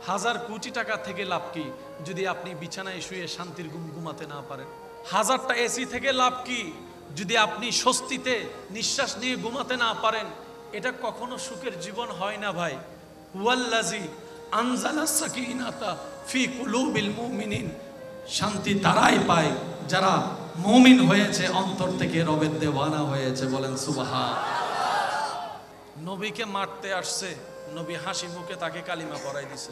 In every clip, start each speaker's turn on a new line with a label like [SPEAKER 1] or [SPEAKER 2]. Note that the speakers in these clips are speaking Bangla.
[SPEAKER 1] হাজার কোটি টাকা থেকে লাভ কি যদি আপনি বিছানায় শুয়ে শান্তির ঘুম ঘুমাতে না পারেন? হাজারটা এসি থেকে লাভ কি যদি আপনি স্বস্তিতে নিঃশ্বাস নিয়ে ঘুমাতে না পারেন? এটা কখনো সুখের জীবন হয় না ভাই। ওয়াল্লাজি আনজালাস সাকিনাতা ফি কুলুবিল মুমিনিন, শান্তি তারাই পায় যারা মুমিন হয়েছে, অন্তর থেকে রবের দেওয়ানা হয়েছে। বলেন সুবহান। নবীকে মারতে আসছে, নবী হাসি মুখে তাকে কালিমা পড়াই দিছে।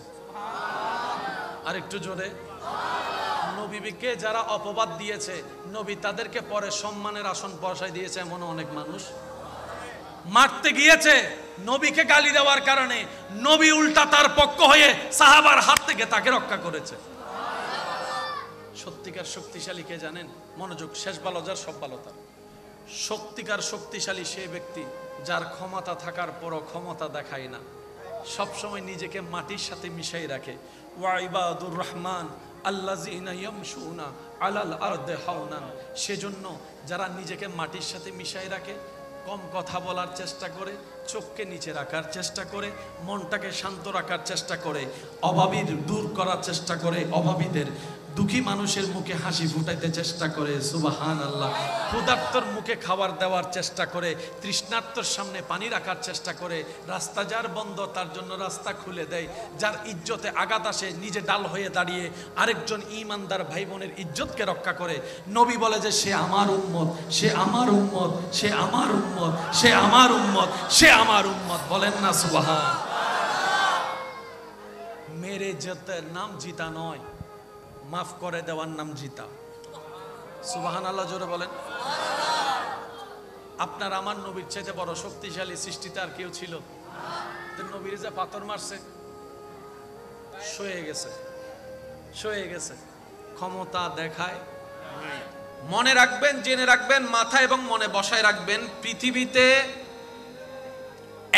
[SPEAKER 1] আর একটু জোরে। নবীকে যারা অপবাদ দিয়েছে, নবী তাদেরকে পরে সম্মানের আসন বসাই দিয়েছে। এমন অনেক মানুষ মারতে গিয়েছে নবীকে গালি দেওয়ার কারণে, নবী উল্টা তার পক্ষ হয়ে সাহাবার হাত থেকে তাকে রক্ষা করেছে। সত্যিকার শক্তিশালী কে জানেন? মনোযোগ, শেষ ভালো যার সব ভালো তার। সত্যিকার শক্তিশালী সেই ব্যক্তি যার ক্ষমতা থাকার পরও ক্ষমতা দেখায় না, সবসময় নিজেকে মাটির সাথে মিশাই রাখে। ওয়া ইবাদুর রহমান আল্লাযিনা ইয়ামশুনা আলাল আরদি হাওনান। সেজন্য যারা নিজেকে মাটির সাথে মিশাই রাখে, কম কথা বলার চেষ্টা করে, চোখকে নিচে রাখার চেষ্টা করে, মনটাকে শান্ত রাখার চেষ্টা করে, অভাবী দূর করার চেষ্টা করে, অভাবীদের দুঃখী মানুষের মুখে হাসি ফুটাইতে চেষ্টা করে। সুবহানাল্লাহ। ক্ষুধার্তর মুখে খাবার দেওয়ার চেষ্টা করে, তৃষ্ণার্তর সামনে পানি রাখার চেষ্টা করে, রাস্তা যার বন্ধ তার জন্য রাস্তা খুলে দেয়, যার ইজ্জতে আঘাত আসে নিজে ডাল হয়ে দাঁড়িয়ে আরেকজন ঈমানদার ভাই বোনের ইজ্জতকে রক্ষা করে। নবী বলে যে সে আমার উম্মত, সে আমার উম্মত, সে আমার উম্মত, সে আমার উম্মত, সে আমার উম্মত। বলেন না সুবহান। মেরে যেতে নাম জিতা নয়, মাফ করে দেওয়ার নাম জিতা। সুবহানাল্লাহ জোরে বলেন। আপনার আমার নবীর চাইতে বড় শক্তিশালী সৃষ্টিতে আর কেউ ছিল? নবীর যে পাথর মারছে, সয়ে গেছে, সয়ে গেছে, ক্ষমতা দেখায়। মনে রাখবেন, জেনে রাখবেন, মাথা এবং মনে বসায় রাখবেন, পৃথিবীতে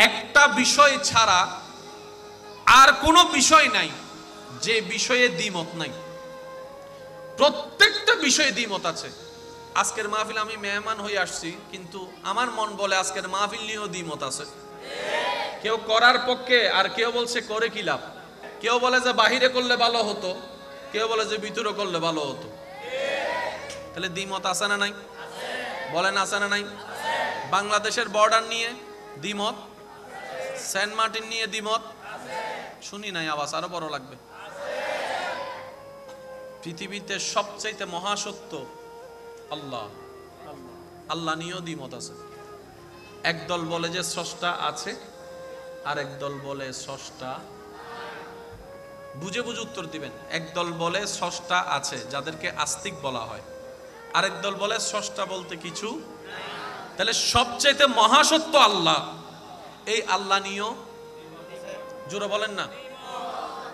[SPEAKER 1] একটা বিষয় ছাড়া আর কোনো বিষয় নাই যে বিষয়ে দ্বিমত নাই। প্রত্যেকটা বিষয়ে দ্বিমত আছে। আজকের মাহফিল আমি মেহমান হয়ে আসছি, কিন্তু আমার মন বলে আজকের মাহফিল নিয়েও দ্বিমত আছে। কেউ করার পক্ষে, আর কেউ বলছে করে কি লাভ। কেউ বলে যে বাহিরে করলে ভালো হতো, কেউ বলে যে ভিতরে করলে ভালো হতো। তাহলে দ্বিমত আছে না নাই? বলেন আছে না নাই? বাংলাদেশের বর্ডার নিয়ে দ্বিমত, সেন্ট মার্টিন নিয়ে দ্বিমত। শুনি নাই আওয়াজ, আরো বড় লাগবে। পৃথিবীতে সবচাইতে মহাসত্য আল্লাহ, আল্লাহ নিয়েও দ্বিমত আছে। একদল বলে যে স্রষ্টা আছে, আর একদল বলে স্রষ্টা। বুঝে বুঝে উত্তর দিবেন। একদল বলে স্রষ্টা আছে, যাদেরকে আস্তিক বলা হয়, আরেক দল বলে স্রষ্টা বলতে কিছু। তাহলে সবচাইতে মহাসত্য আল্লাহ, এই আল্লাহ নিয়েও জোরে বলেন না,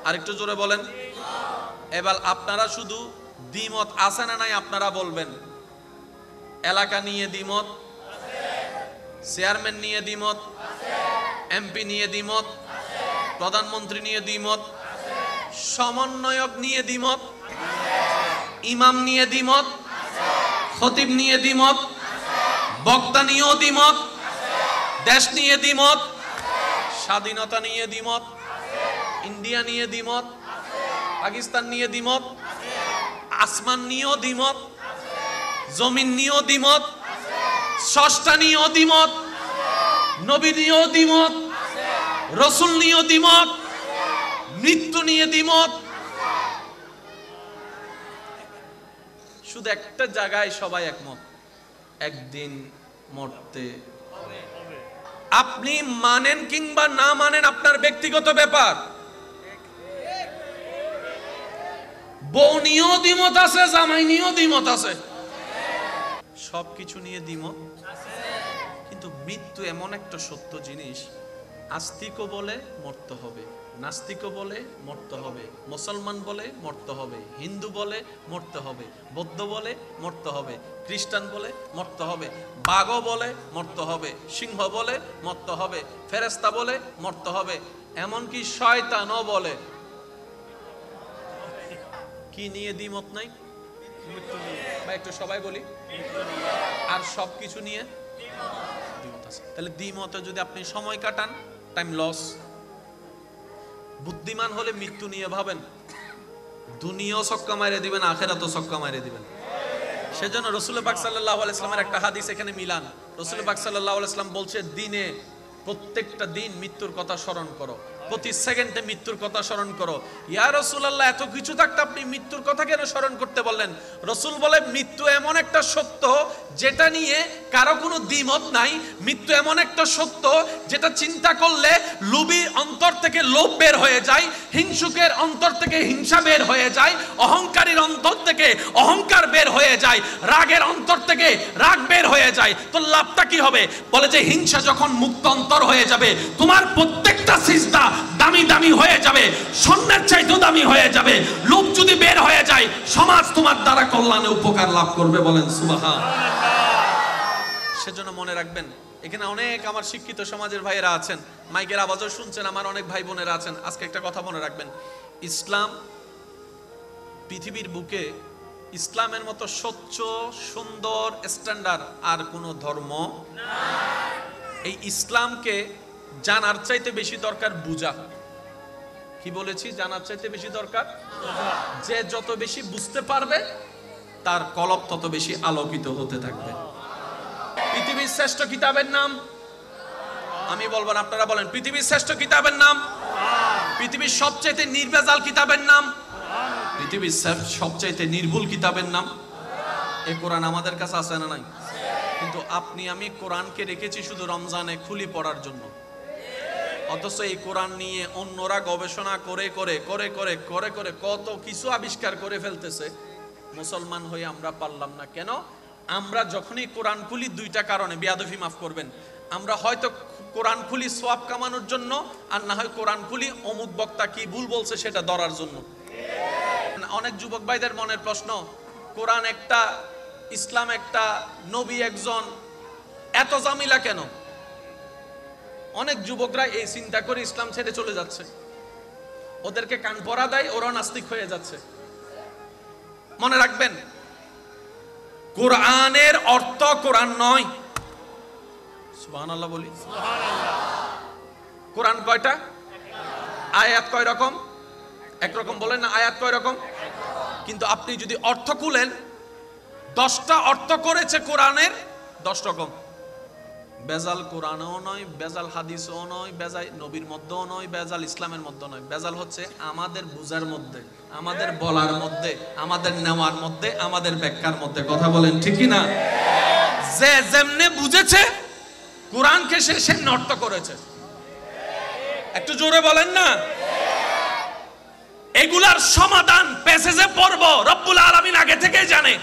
[SPEAKER 1] আরেকটু জোরে বলেন। এবার আপনারা শুধু দ্বিমত আছে না নাই আপনারা বলবেন। এলাকা নিয়ে দ্বিমত, চেয়ারম্যান নিয়ে দ্বিমত, এমপি নিয়ে দ্বিমত, প্রধানমন্ত্রী নিয়ে দ্বিমত, সমন্বয়ক নিয়ে দ্বিমত, ইমাম নিয়ে দ্বিমত, খতিব নিয়ে দ্বিমত, বক্তা নিয়েও দ্বিমত, দেশ নিয়ে দ্বিমত, স্বাধীনতা নিয়ে দ্বিমত, ইন্ডিয়া নিয়ে দ্বিমত, পাকিস্তান নিয়ে দ্বিমত, আসমান নিয়েও দ্বিমত, জমিন নিয়েও দ্বিমত, স্রষ্টা নিয়েও দ্বিমত, নবী নিয়েও দ্বিমত, রাসূল নিয়েও দ্বিমত, মৃত্যু নিয়ে দ্বিমত। শুধু একটা জায়গায় সবাই একমত, একদিন মরতে। আপনি মানেন কিংবা না মানেন আপনার ব্যক্তিগত ব্যাপার। বউ নিয়েও দ্বিমত আছে, জামাই নিয়েও দ্বিমত আছে, সবকিছু নিয়ে দ্বিমত। কিন্তু মৃত্যু এমন একটা সত্য জিনিস, আস্তিকও বলে মরতে হবে, নাস্তিকও বলে মরতে হবে, মুসলমান বলে মরতে হবে, হিন্দু বলে মরতে হবে, বৌদ্ধ বলে মরতে হবে, খ্রিস্টান বলে মরতে হবে, বাঘও বলে মরতে হবে, সিংহ বলে মরতে হবে, ফেরেশতা বলে মরতে হবে, এমনকি শয়তানও বলে। কি নিয়ে দ্বিমত নাই? মৃত্যু নিয়ে। বা একটু সবাই বলি, আর সবকিছু নিয়ে দ্বিমত আছে। তাহলে দ্বিমতে যদি আপনি সময় কাটান, টাইম লস। বুদ্ধিমান হলে মৃত্যু নিয়ে ভাবেন, দুনিয়াও ছক্কা মাইরে দিবেন, আখেরাতও ছক্কা মাইরে দিবেন। সেজন্য রাসূল পাক সাল্লাল্লাহু আলাইহি ওয়াসাল্লামের একটা হাদিস এখানে মিলান। রাসূল পাক সাল্লাল্লাহু আলাইহি ওয়াসাল্লাম বলছে, দিনে প্রত্যেকটা দিন মৃত্যুর কথা স্মরণ করো, প্রতি সেকেন্ডে মৃত্যুর কথা স্মরণ করো। ইয়া রাসূলুল্লাহ, এত কিছু থাকতে আপনি মৃত্যুর কথা কেন স্মরণ করতে বললেন? রাসূল বলে, মৃত্যু এমন একটা সত্য যেটা নিয়ে কারো কোনো দ্বিমত নাই। মৃত্যু এমন একটা সত্য যেটা চিন্তা করলে লোভী অন্তর থেকে লোভ বের হয়ে যায়, হিংসুকের অন্তর থেকে হিংসা বের হয়ে যায়, অহংকারীর অন্তর থেকে অহংকার বের হয়ে যায়, রাগের অন্তর থেকে রাগ বের হয়ে যায়। তো লাভটা কি হবে? বলে যে হিংসা যখন মুক্ত অন্তর হয়ে যাবে, তোমার প্রত্যেকটা সিজদা দামি দামি হয়ে যাবে, স্বর্ণের চাইতেও দামি হয়ে যাবে। লোভ যদি বের হয়ে যায়, সমাজ তোমার দ্বারা কল্যাণে উপকার লাভ করবে। বলেন সুবহানাল্লাহ। সেজন্য মনে রাখবেন, এখানে অনেক আমার শিক্ষিত সমাজের ভাইয়েরা আছেন, মাইকের আওয়াজও শুনছেন, আমার অনেক ভাই বোনেরা আছেন। আজকে একটা কথা মনে রাখবেন, ইসলাম পৃথিবীর বুকে ইসলামের মতো স্বচ্ছ সুন্দর স্ট্যান্ডার্ড আর কোনো ধর্ম নাই। এই ইসলামকে জানার চাইতে বেশি দরকার বুঝা। কি বলেছি? জানার চাইতে বেশি দরকার। যে যত বেশি বুঝতে পারবে, তার কলব তত বেশি আলোকিত হতে থাকবে। পৃথিবীর শ্রেষ্ঠ কিতাবের নাম আমি বলবো না, আপনারা বলেন। পৃথিবীর শ্রেষ্ঠ কিতাবের নাম, পৃথিবীর সবচেয়ে নির্ভেজাল কিতাবের নাম, পৃথিবীর সবচেয়ে নির্ভুল কিতাবের নাম এই কোরআন। আমাদের কাছে আছে না নাই? কিন্তু আপনি আমি কোরআনকে রেখেছি শুধু রমজানে খুলি পড়ার জন্য, অথচ এই কোরআন নিয়ে অন্যরা গবেষণা করে করে করে করে করে করে কত কিছু আবিষ্কার করে ফেলতেছে। মুসলমান হয়ে আমরা পারলাম না কেন? আমরা যখনই কোরআন খুলি দুইটা কারণে, বেয়াদবি মাফ করবেন, আমরা হয়তো কোরআন খুলি সওয়াব কামানোর জন্য, আর না হয় কোরআন খুলি অমুক বক্তা কি ভুল বলছে সেটা ধরার জন্য। অনেক যুবক ভাইদের মনের প্রশ্ন, কোরআন একটা, ইসলাম একটা, নবী একজন, এত জামিলা কেন? অনেক যুবকরা এই চিন্তা করে ইসলাম ছেড়ে চলে যাচ্ছে, ওদেরকে কান পরা দেয়, ওরা নাস্তিক হয়ে যাচ্ছে। মনে রাখবেন, কোরআনের অর্থ কোরআন নয়। সুবহানাল্লাহ বলি। কোরআন কয়টা? আয়াত কয় রকম? একরকম বলেন না, আয়াত কয় রকম? কিন্তু আপনি যদি অর্থ খুলেন, 10টা অর্থ করেছে কোরআনের 10 রকম। বেজাল কোরআনও নয়, বেজাল হাদিসও নয়, বেজাল নবীর মধ্যেও নয়, বেজাল ইসলামের মধ্যে নয়। বেজাল হচ্ছে আমাদের বুঝার মধ্যে, আমাদের বলার মধ্যে, আমাদের নেওয়ার মধ্যে, আমাদের ব্যাখ্যার মধ্যে। কথা বলেন ঠিক কি না? যে যেমনে বুঝেছে কোরআনকে সে সেমনে অর্থ করেছে। একটু জোরে বলেন না। এগুলার সমাধান প্যাসেজে পড়ব, রব্বুল আলামিন আগে থেকেই জানে।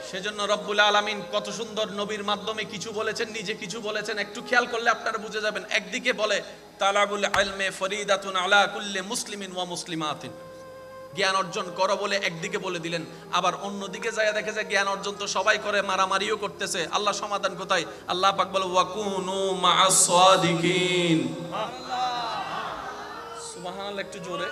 [SPEAKER 1] সেজন্য রব্বুল আলামিন কত সুন্দর নবীর মাধ্যমে কিছু বলেছেন, নিজে কিছু বলেছেন। একটু খেয়াল করলে আপনারা বুঝে যাবেন। একদিকে বলে তালাবুল ইলমে ফরিদাতুন আলা কুল্লি মুসলিমিন ওয়া মুসলিমাতিন, জ্ঞান অর্জন করো বলে একদিকে বলে দিলেন। আবার অন্যদিকে যায় দেখে যে জ্ঞান অর্জন তো সবাই করে, মারামারিও করতেছে। আল্লাহ সমাধান কোথায়? আল্লাহ পাক বলে ওয়াকুনু মা'আস সাদিকিন। সুবহানাল্লাহ, একটু জোরে।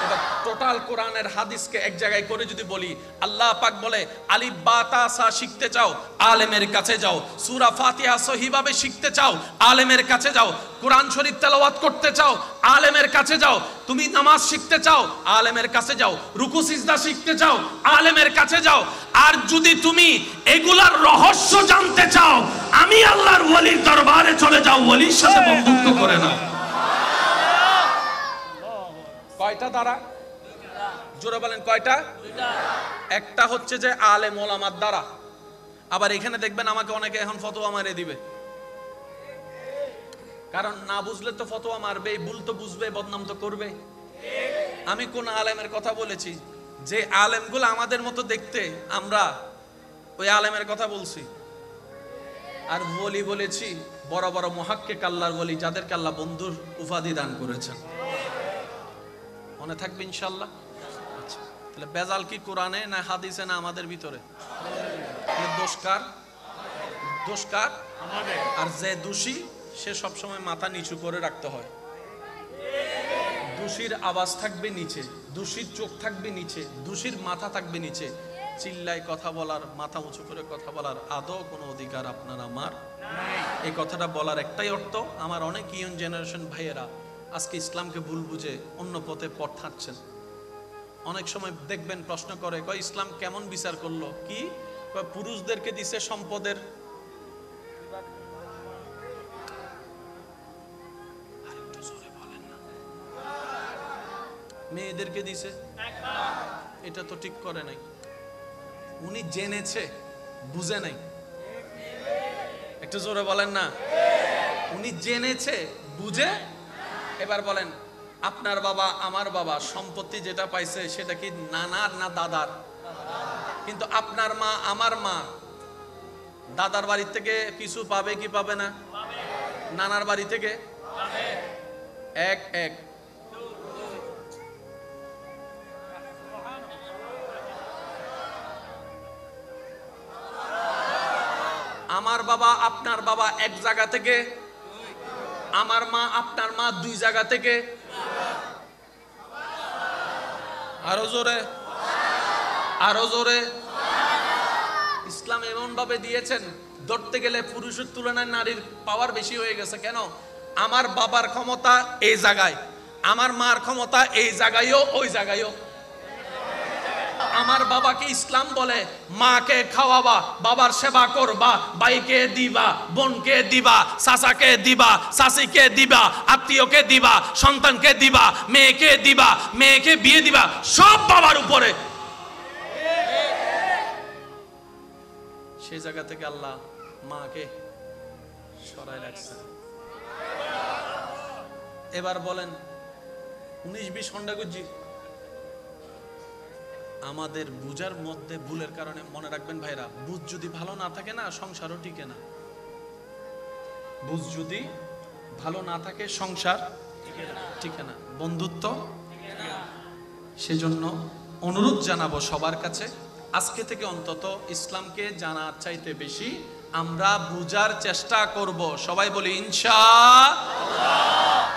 [SPEAKER 1] এবার টোটাল কোরআনের হাদিসকে এক জায়গায় করে যদি বলি, আল্লাহ পাক বলে আলিফ বা তা সা শিখতে চাও, আলেমের কাছে যাও। সূরা ফাতিহা সহিভাবে শিখতে চাও, আলেমের কাছে যাও। কোরআন শরীফ তেলাওয়াত করতে চাও, আলেমের কাছে যাও। তুমি নামাজ শিখতে চাও, আলেমের কাছে যাও। রুকু সিজদা শিখতে চাও, আলেমের কাছে যাও। আর যদি তুমি এগুলার রহস্য জানতে চাও, আমি আল্লাহর ওলির দরবারে চলে যাও, ওলির সাথে বন্ধুত্ব করে নাও। কয়টা দ্বারা? জোরে বলেন কয়টা? একটা হচ্ছে যে আলেম ওলামার দ্বারা। আবার এখানে দেখবেন আমাকে অনেকে এখন ফতোয়া মারে দিবে, কারণ না বুঝলে তো ফতোয়া মারবে, ভুল তো বুঝবে, বদনাম তো করবে। আমি কোন আলেমের কথা বলেছি? যে আলেমগুলো আমাদের মতো দেখতে, আমরা ওই আলেমের কথা বলছি। আর ওলি বলেছি বড় বড় মুহাক্কিক আল্লাহর ওলি, যাদেরকে আল্লাহ বন্ধুর উপাধি দান করেছেন। মনে থাকবে ইনশাআল্লাহ। আচ্ছা, তাহলে বেজাল কি কোরআনে না হাদিসে না আমাদের ভিতরে? দোষকার, দোষকার আমাদের। আর যে দোষী সে সবসময় মাথা নিচু করে রাখতে হয়। দোষীর আওয়াজ থাকবে নিচে, দোষীর চোখ থাকবে নিচে, দোষীর মাথা থাকবে নিচে। চিল্লায় কথা বলার, মাথা উঁচু করে কথা বলার আদৌ কোনো অধিকার আপনার আমার নাই। এই কথাটা বলার একটাই অর্থ, আমার অনেক ইয়ং জেনারেশন ভাইয়েরা আজকে ইসলামকে ভুল বুঝে অন্য পথে পথ হাঁটছেন। অনেক সময় দেখবেন প্রশ্ন করে, কয় ইসলাম কেমন বিচার করলো? কি কয় পুরুষদেরকে দিছে সম্পদের, মেয়েদেরকে দিছে, এটা তো ঠিক করে নাই। উনি জেনেছে, বুঝে নাই। একটু জোরে বলেন না। উনি জেনেছে, বুঝে। এবার বলেন, আপনার বাবা আমার বাবা সম্পত্তি যেটা পাইছে সেটা কি নানার না দাদার? কিন্তু আপনার মা আমার মা দাদার বাড়ি থেকে কিছু পাবে কি পাবে না? নানার বাড়ি থেকে এক এক। আমার বাবা আপনার বাবা এক জায়গা থেকে, আমার মা আপনার মা দুই জায়গা থেকে। আরো জোরে, আরো জোরে। ইসলাম এমন ভাবে দিয়েছেন, ধরতে গেলে পুরুষের তুলনায় নারীর পাওয়ার বেশি হয়ে গেছে। কেন? আমার বাবার ক্ষমতা এই জায়গায়, আমার মার ক্ষমতা এই জায়গায়ও ওই জায়গায়ও। আমার বাবাকে ইসলাম বলে মাকে খাওয়াবা, বাবার সেবা করবা, ভাইকে দিবা, বোনকে দিবা, চাচাকে দিবা, চাচিকে দিবা, আত্মীয়কে দিবা, সন্তানকে দিবা, মেয়েকে দিবা, মেয়েকে বিয়ে দিবা, সব বাবার উপরে। সেই জায়গা থেকে আল্লাহ মাকে সরাই রাখছে। এবার বলেন 19-20 ঘন্টা গুজি আমাদের বুঝার মধ্যে ভুলের কারণে। মনে রাখবেন ভাইরা, বুঝ যদি ভালো না থাকে না, সংসারও টিকে না। বুঝ যদি ভালো না থাকে, সংসার টিকে না, বন্ধুত্ব। সেজন্য অনুরোধ জানাবো সবার কাছে, আজকে থেকে অন্তত ইসলামকে জানার চাইতে বেশি আমরা বুঝার চেষ্টা করব। সবাই বলি ইনশাআল্লাহ।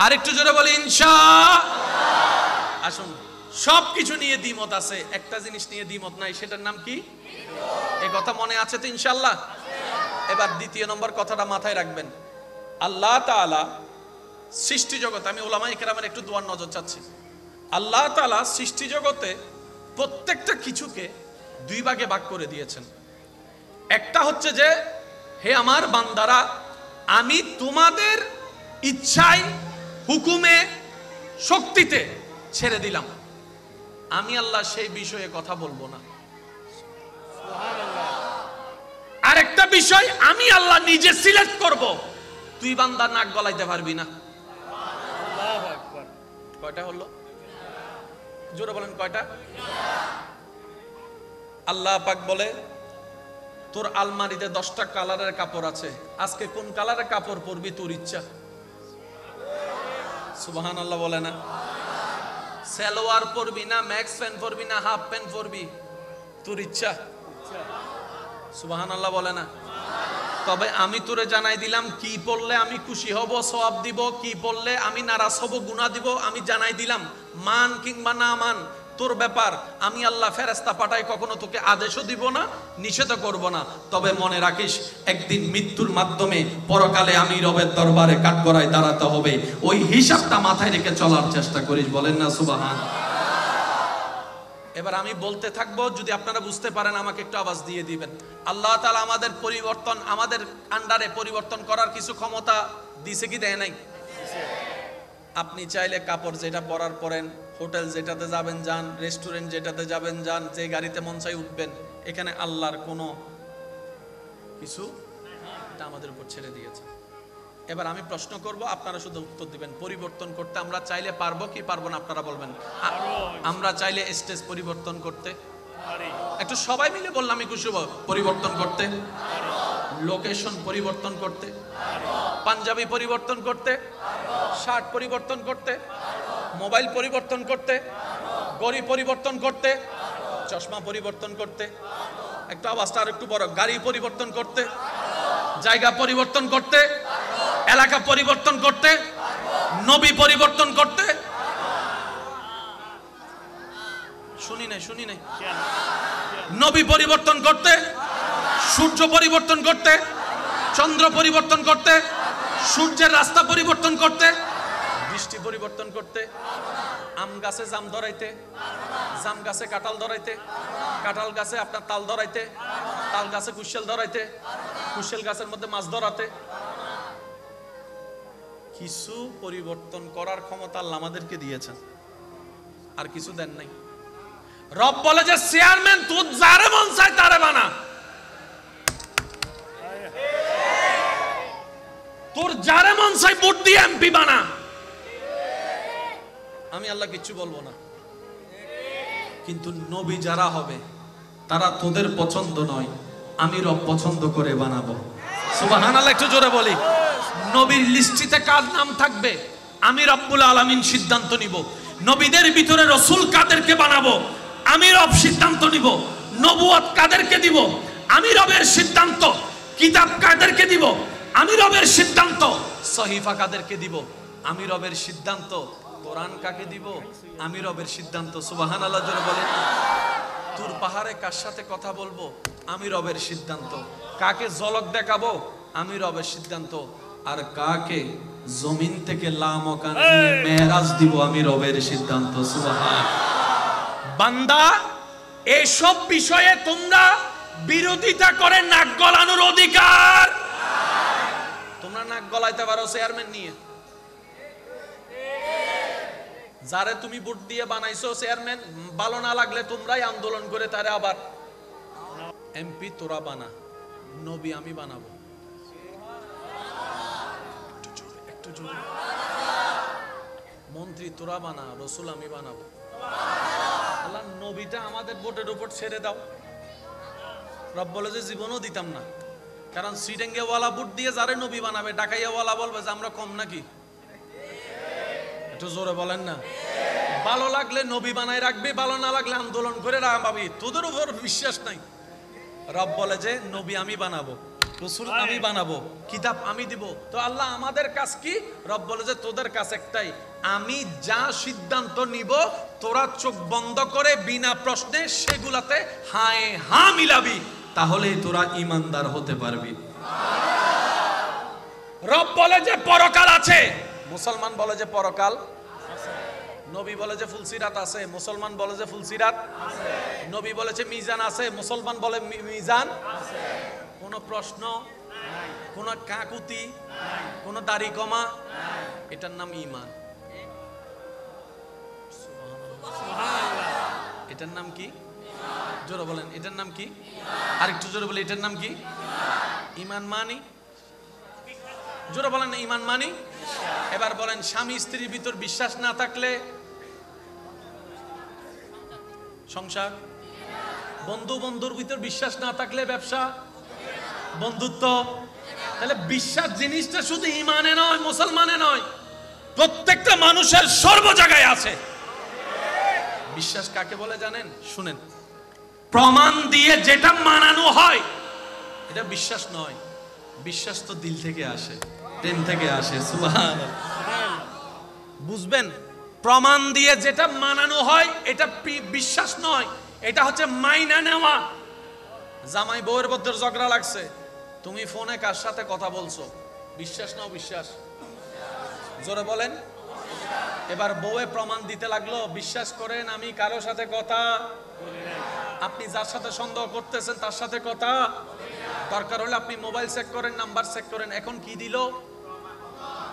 [SPEAKER 1] আরেকটু জোরে বলি ইনশাআল্লাহ। আসুন, সবকিছু নিয়ে দ্বিমত আছে, একটা জিনিস নিয়ে দ্বিমত নাই, সেটার নাম কি? এই কথা মনে আছে তো ইনশাআল্লাহ? এবার দ্বিতীয় নম্বর কথাটা মাথায় রাখবেন। আল্লাহ তাআলা সৃষ্টি জগতে, আমি উলামায়ে কেরামের একটু দোয়ার নজর চাচ্ছি। আল্লাহ তাআলা সৃষ্টি জগতে প্রত্যেকটা কিছুকে দুই ভাগে ভাগ করে দিয়েছেন। একটা হচ্ছে যে, হে আমার বান্দারা, আমি তোমাদের ইচ্ছায়, হুকুমে, শক্তিতে ছেড়ে দিলাম। আমি আল্লাহ সেই বিষয়ে কথা বলবো না। আরেকটা বিষয় আমি আল্লাহ নিজে সিলেক্ট করব, তুই বান্দা নাক গলাইতে পারবি না। কয়টা হলো? জোরে বলেন কয়টা? আল্লাহ পাক বলে, তোর আলমারিতে 10টা কালারের কাপড় আছে, আজকে কোন কালারের কাপড় পরবি তোর ইচ্ছা। সুবহানাল্লাহ বলে না? সালোয়ার পরবি না, ম্যাক্স প্যান্ট পরবি না, হাফ প্যান্ট পরবি, তোর ইচ্ছা। সুবহানাল্লাহ বলে না? তবে আমি তোরে জানাই দিলাম, কি পড়লে আমি খুশি হব, সওয়াব দিব, কি পড়লে আমি নারাজ হব, গুনাহ দিব, আমি জানাই দিলাম। মান কিংবা না মান তোর ব্যাপার। আমি আল্লাহ ফেরেশতা পাঠাই, কখনো তোকে আদেশও দিব না, নিষেধও করব না। তবে মনে রাখিস, একদিন মৃত্যুর মাধ্যমে পরকালে আমি রবের দরবারে কাঠগড়ায় দাঁড়াতে হবে। ওই হিসাবটা মাথায় রেখে চলার চেষ্টা করিস। বলেন না সুবহানাল্লাহ। এবার আমি বলতে থাকবো, যদি আপনারা বুঝতে পারেন আমাকে একটু আওয়াজ দিয়ে দিবেন। আল্লাহ তাআলা আমাদের পরিবর্তন, আমাদের আন্ডারে পরিবর্তন করার কিছু ক্ষমতা দিছে কি দেয় নাই? আপনি চাইলে কাপড় যেটা পরার পরেন, হোটেল যেটাতে যাবেন যান, রেস্টুরেন্ট যেটাতে যাবেন যান, যে গাড়িতে মন চাই উঠবেন। এখানে আল্লাহর কোনো কিছু, এটা আমাদের উপর ছেড়ে দিয়েছে। এবার আমি প্রশ্ন করব, আপনারা শুধু উত্তর দিবেন। পরিবর্তন করতে আমরা চাইলে পারবো কি পারবো না? আপনারা বলবেন। আমরা চাইলে স্টেজ পরিবর্তন করতে, একটু সবাই মিলে বললাম আমি খুশি হব। পরিবর্তন করতে, লোকেশন পরিবর্তন করতে, পাঞ্জাবি পরিবর্তন করতে, শার্ট পরিবর্তন করতে, মোবাইল পরিবর্তন করতে, গড়ি পরিবর্তন করতে, চশমা পরিবর্তন করতে, একটু আওয়াজটা আর একটু বড়, গাড়ি পরিবর্তন করতে, জায়গা পরিবর্তন করতে, এলাকা পরিবর্তন করতে, নবী পরিবর্তন করতে। শুনি নাই নবী পরিবর্তন করতে, সূর্য পরিবর্তন করতে, চন্দ্র পরিবর্তন করতে, সূর্যের রাস্তা পরিবর্তন করতে, বৃষ্টি পরিবর্তন করতে, আম গাছে জাম ধরাইতে, জাম গাছে কাঁঠাল ধরাইতে, কাঁঠাল গাছে আপনার তাল ধরাইতে, তাল গাছে কুশেল ধরাইতে, কুশেল গাছের মধ্যে মাছ ধরাতে। কিছু পরিবর্তন করার ক্ষমতা আল্লাহ আমাদেরকে দিয়েছেন, আর কিছু দেন নাই। রব বলে যে চেয়ারম্যান তুই যারে মন চায় তারে বানা, তোর যারে মন চায় ভোট দিয়ে এমপি বানা, আমি আল্লাহ কিচ্ছু বলবো না। কিন্তু নবী যারা হবে তারা তোদের পছন্দ নয়, আমি রব পছন্দ করে বানাবো। সুবহানাল্লাহ, একটু জোরে বলি। নবীর লিস্টিতে কার নাম থাকবে আমি রব্বুল আলামিন সিদ্ধান্ত নিব। নবীদের ভিতরে রাসূল কাদেরকে বানাবো আমি রব সিদ্ধান্ত নিব। নবুয়ত কাদেরকে দিব আমি রবের সিদ্ধান্ত। কিতাব কাদেরকে দিব আমি রবের সিদ্ধান্ত। সহিফা কাদেরকে দিব আমি রবের সিদ্ধান্ত। কোরআন কাকে দিব আমি রবের সিদ্ধান্ত। সুবহানাল্লাহ, জোরে বলেন। তুর পাহাড়ে কার সাথে কথা বলবো আমি রবের সিদ্ধান্ত। কাকে ঝলক দেখাবো আমি রবের সিদ্ধান্ত। আর কাকে জমিন থেকে লামকান নিয়ে মেরাজ দিব আমি রবের সিদ্ধান্ত। সুবহান। বান্দা, এসব বিষয়ে তোমরা বিরোধিতা করে নাক গলানোর অধিকার। তোমরা নাক গলাইতে পারো চেয়ারম্যান নিয়ে, যারে তুমি ভোট দিয়ে বানাইছো চেয়ারম্যান, ভালো না লাগলে তোমরাই আন্দোলন করে তারে আবার এমপি তোরা বানা, নবী আমি বানাবো। একটু জোরে। মন্ত্রী তোরা বানা, রসুল আমি বানাবো। আল্লাহ, নবীটা আমাদের ভোটের উপর ছেড়ে দাও। রব বলে যে জীবনও দিতাম না, কারণ সিডেঙ্গে ওয়ালা ভোট দিয়ে যারে নবী বানাবে ডাকাইয়া ওয়ালা বলবে যে আমরা কম নাকি। একটু জোরে বলেন না। ভালো লাগলে নবী বানাই রাখবে, ভালো না লাগলে আন্দোলন করে রাখবি, তোদের উপর বিশ্বাস নাই। রব বলে যে নবী আমি বানাবো, রাসূল আমি বানাবো, কিতাব আমি দিব। তো আল্লাহ আমাদের কাজ কি? রব বলে যে তোদের কাজ একটাই, আমি যা সিদ্ধান্ত নিব তোরা চোখ বন্ধ করে বিনা প্রশ্নে সেগুলাতে হায় হা মিলাবি, তাহলেই তোরা ঈমানদার হতে পারবি। রব বলে যে পরকাল আছে, মুসলমান বলে যে পরকাল। নবী বলে যে ফুলসিরাত আছে, মুসলমান বলে যে ফুলসিরাত আছে। নবী বলেছে মিজান আছে, মুসলমান বলে মিজান আছে। কোন প্রশ্ন নাই, কোন কাকুতি নাই, কোন দাড়ি কমা নাই, এটার নাম ঈমান। সুবহানাল্লাহ। এটার নাম কি? জোরে বলেন, এটার নাম কি? আরেকটু জোরে বলি, এটার নাম কি? ঈমান মানি। জোরে বলেন, ঈমান মানি। এবার বলেন, স্বামী স্ত্রীর ভিতর বিশ্বাস না থাকলে সংসার। বন্ধু বন্ধুর ভিতর বিশ্বাস না থাকলে ব্যবসা, বন্ধুত্ব। তাহলে বিশ্বাস জিনিসটা শুধু ঈমানে নয়, মুসলমানে নয়, প্রত্যেকটা মানুষের সর্ব জায়গায় আছে। বিশ্বাস কাকে বলে জানেন? শুনেন, প্রমাণ দিয়ে যেটা মানানো হয় এটা বিশ্বাস নয়। বিশ্বাস তো দিল থেকে আসে, প্রেম থেকে আসে। সুবহানাল্লাহ, বুঝবেন? প্রমাণ দিয়ে যেটা মানানো হয় এটা বিশ্বাস নয়, এটা হচ্ছে মাইনা নেওয়া। জামাই বউয়ের মধ্যে ঝগড়া লাগছে, তুমি ফোনে কার সাথে কথা বলছো, বিশ্বাস নাও বিশ্বাস? জোরে বলেন। এবার বউয়ে প্রমাণ দিতে লাগলো, বিশ্বাস করেন আমি কারো সাথে কথা, আপনি যার সাথে সন্দেহ করতেছেন তার সাথে কথা, দরকার হলে আপনি মোবাইল চেক করেন, নাম্বার চেক করেন। এখন কি দিল?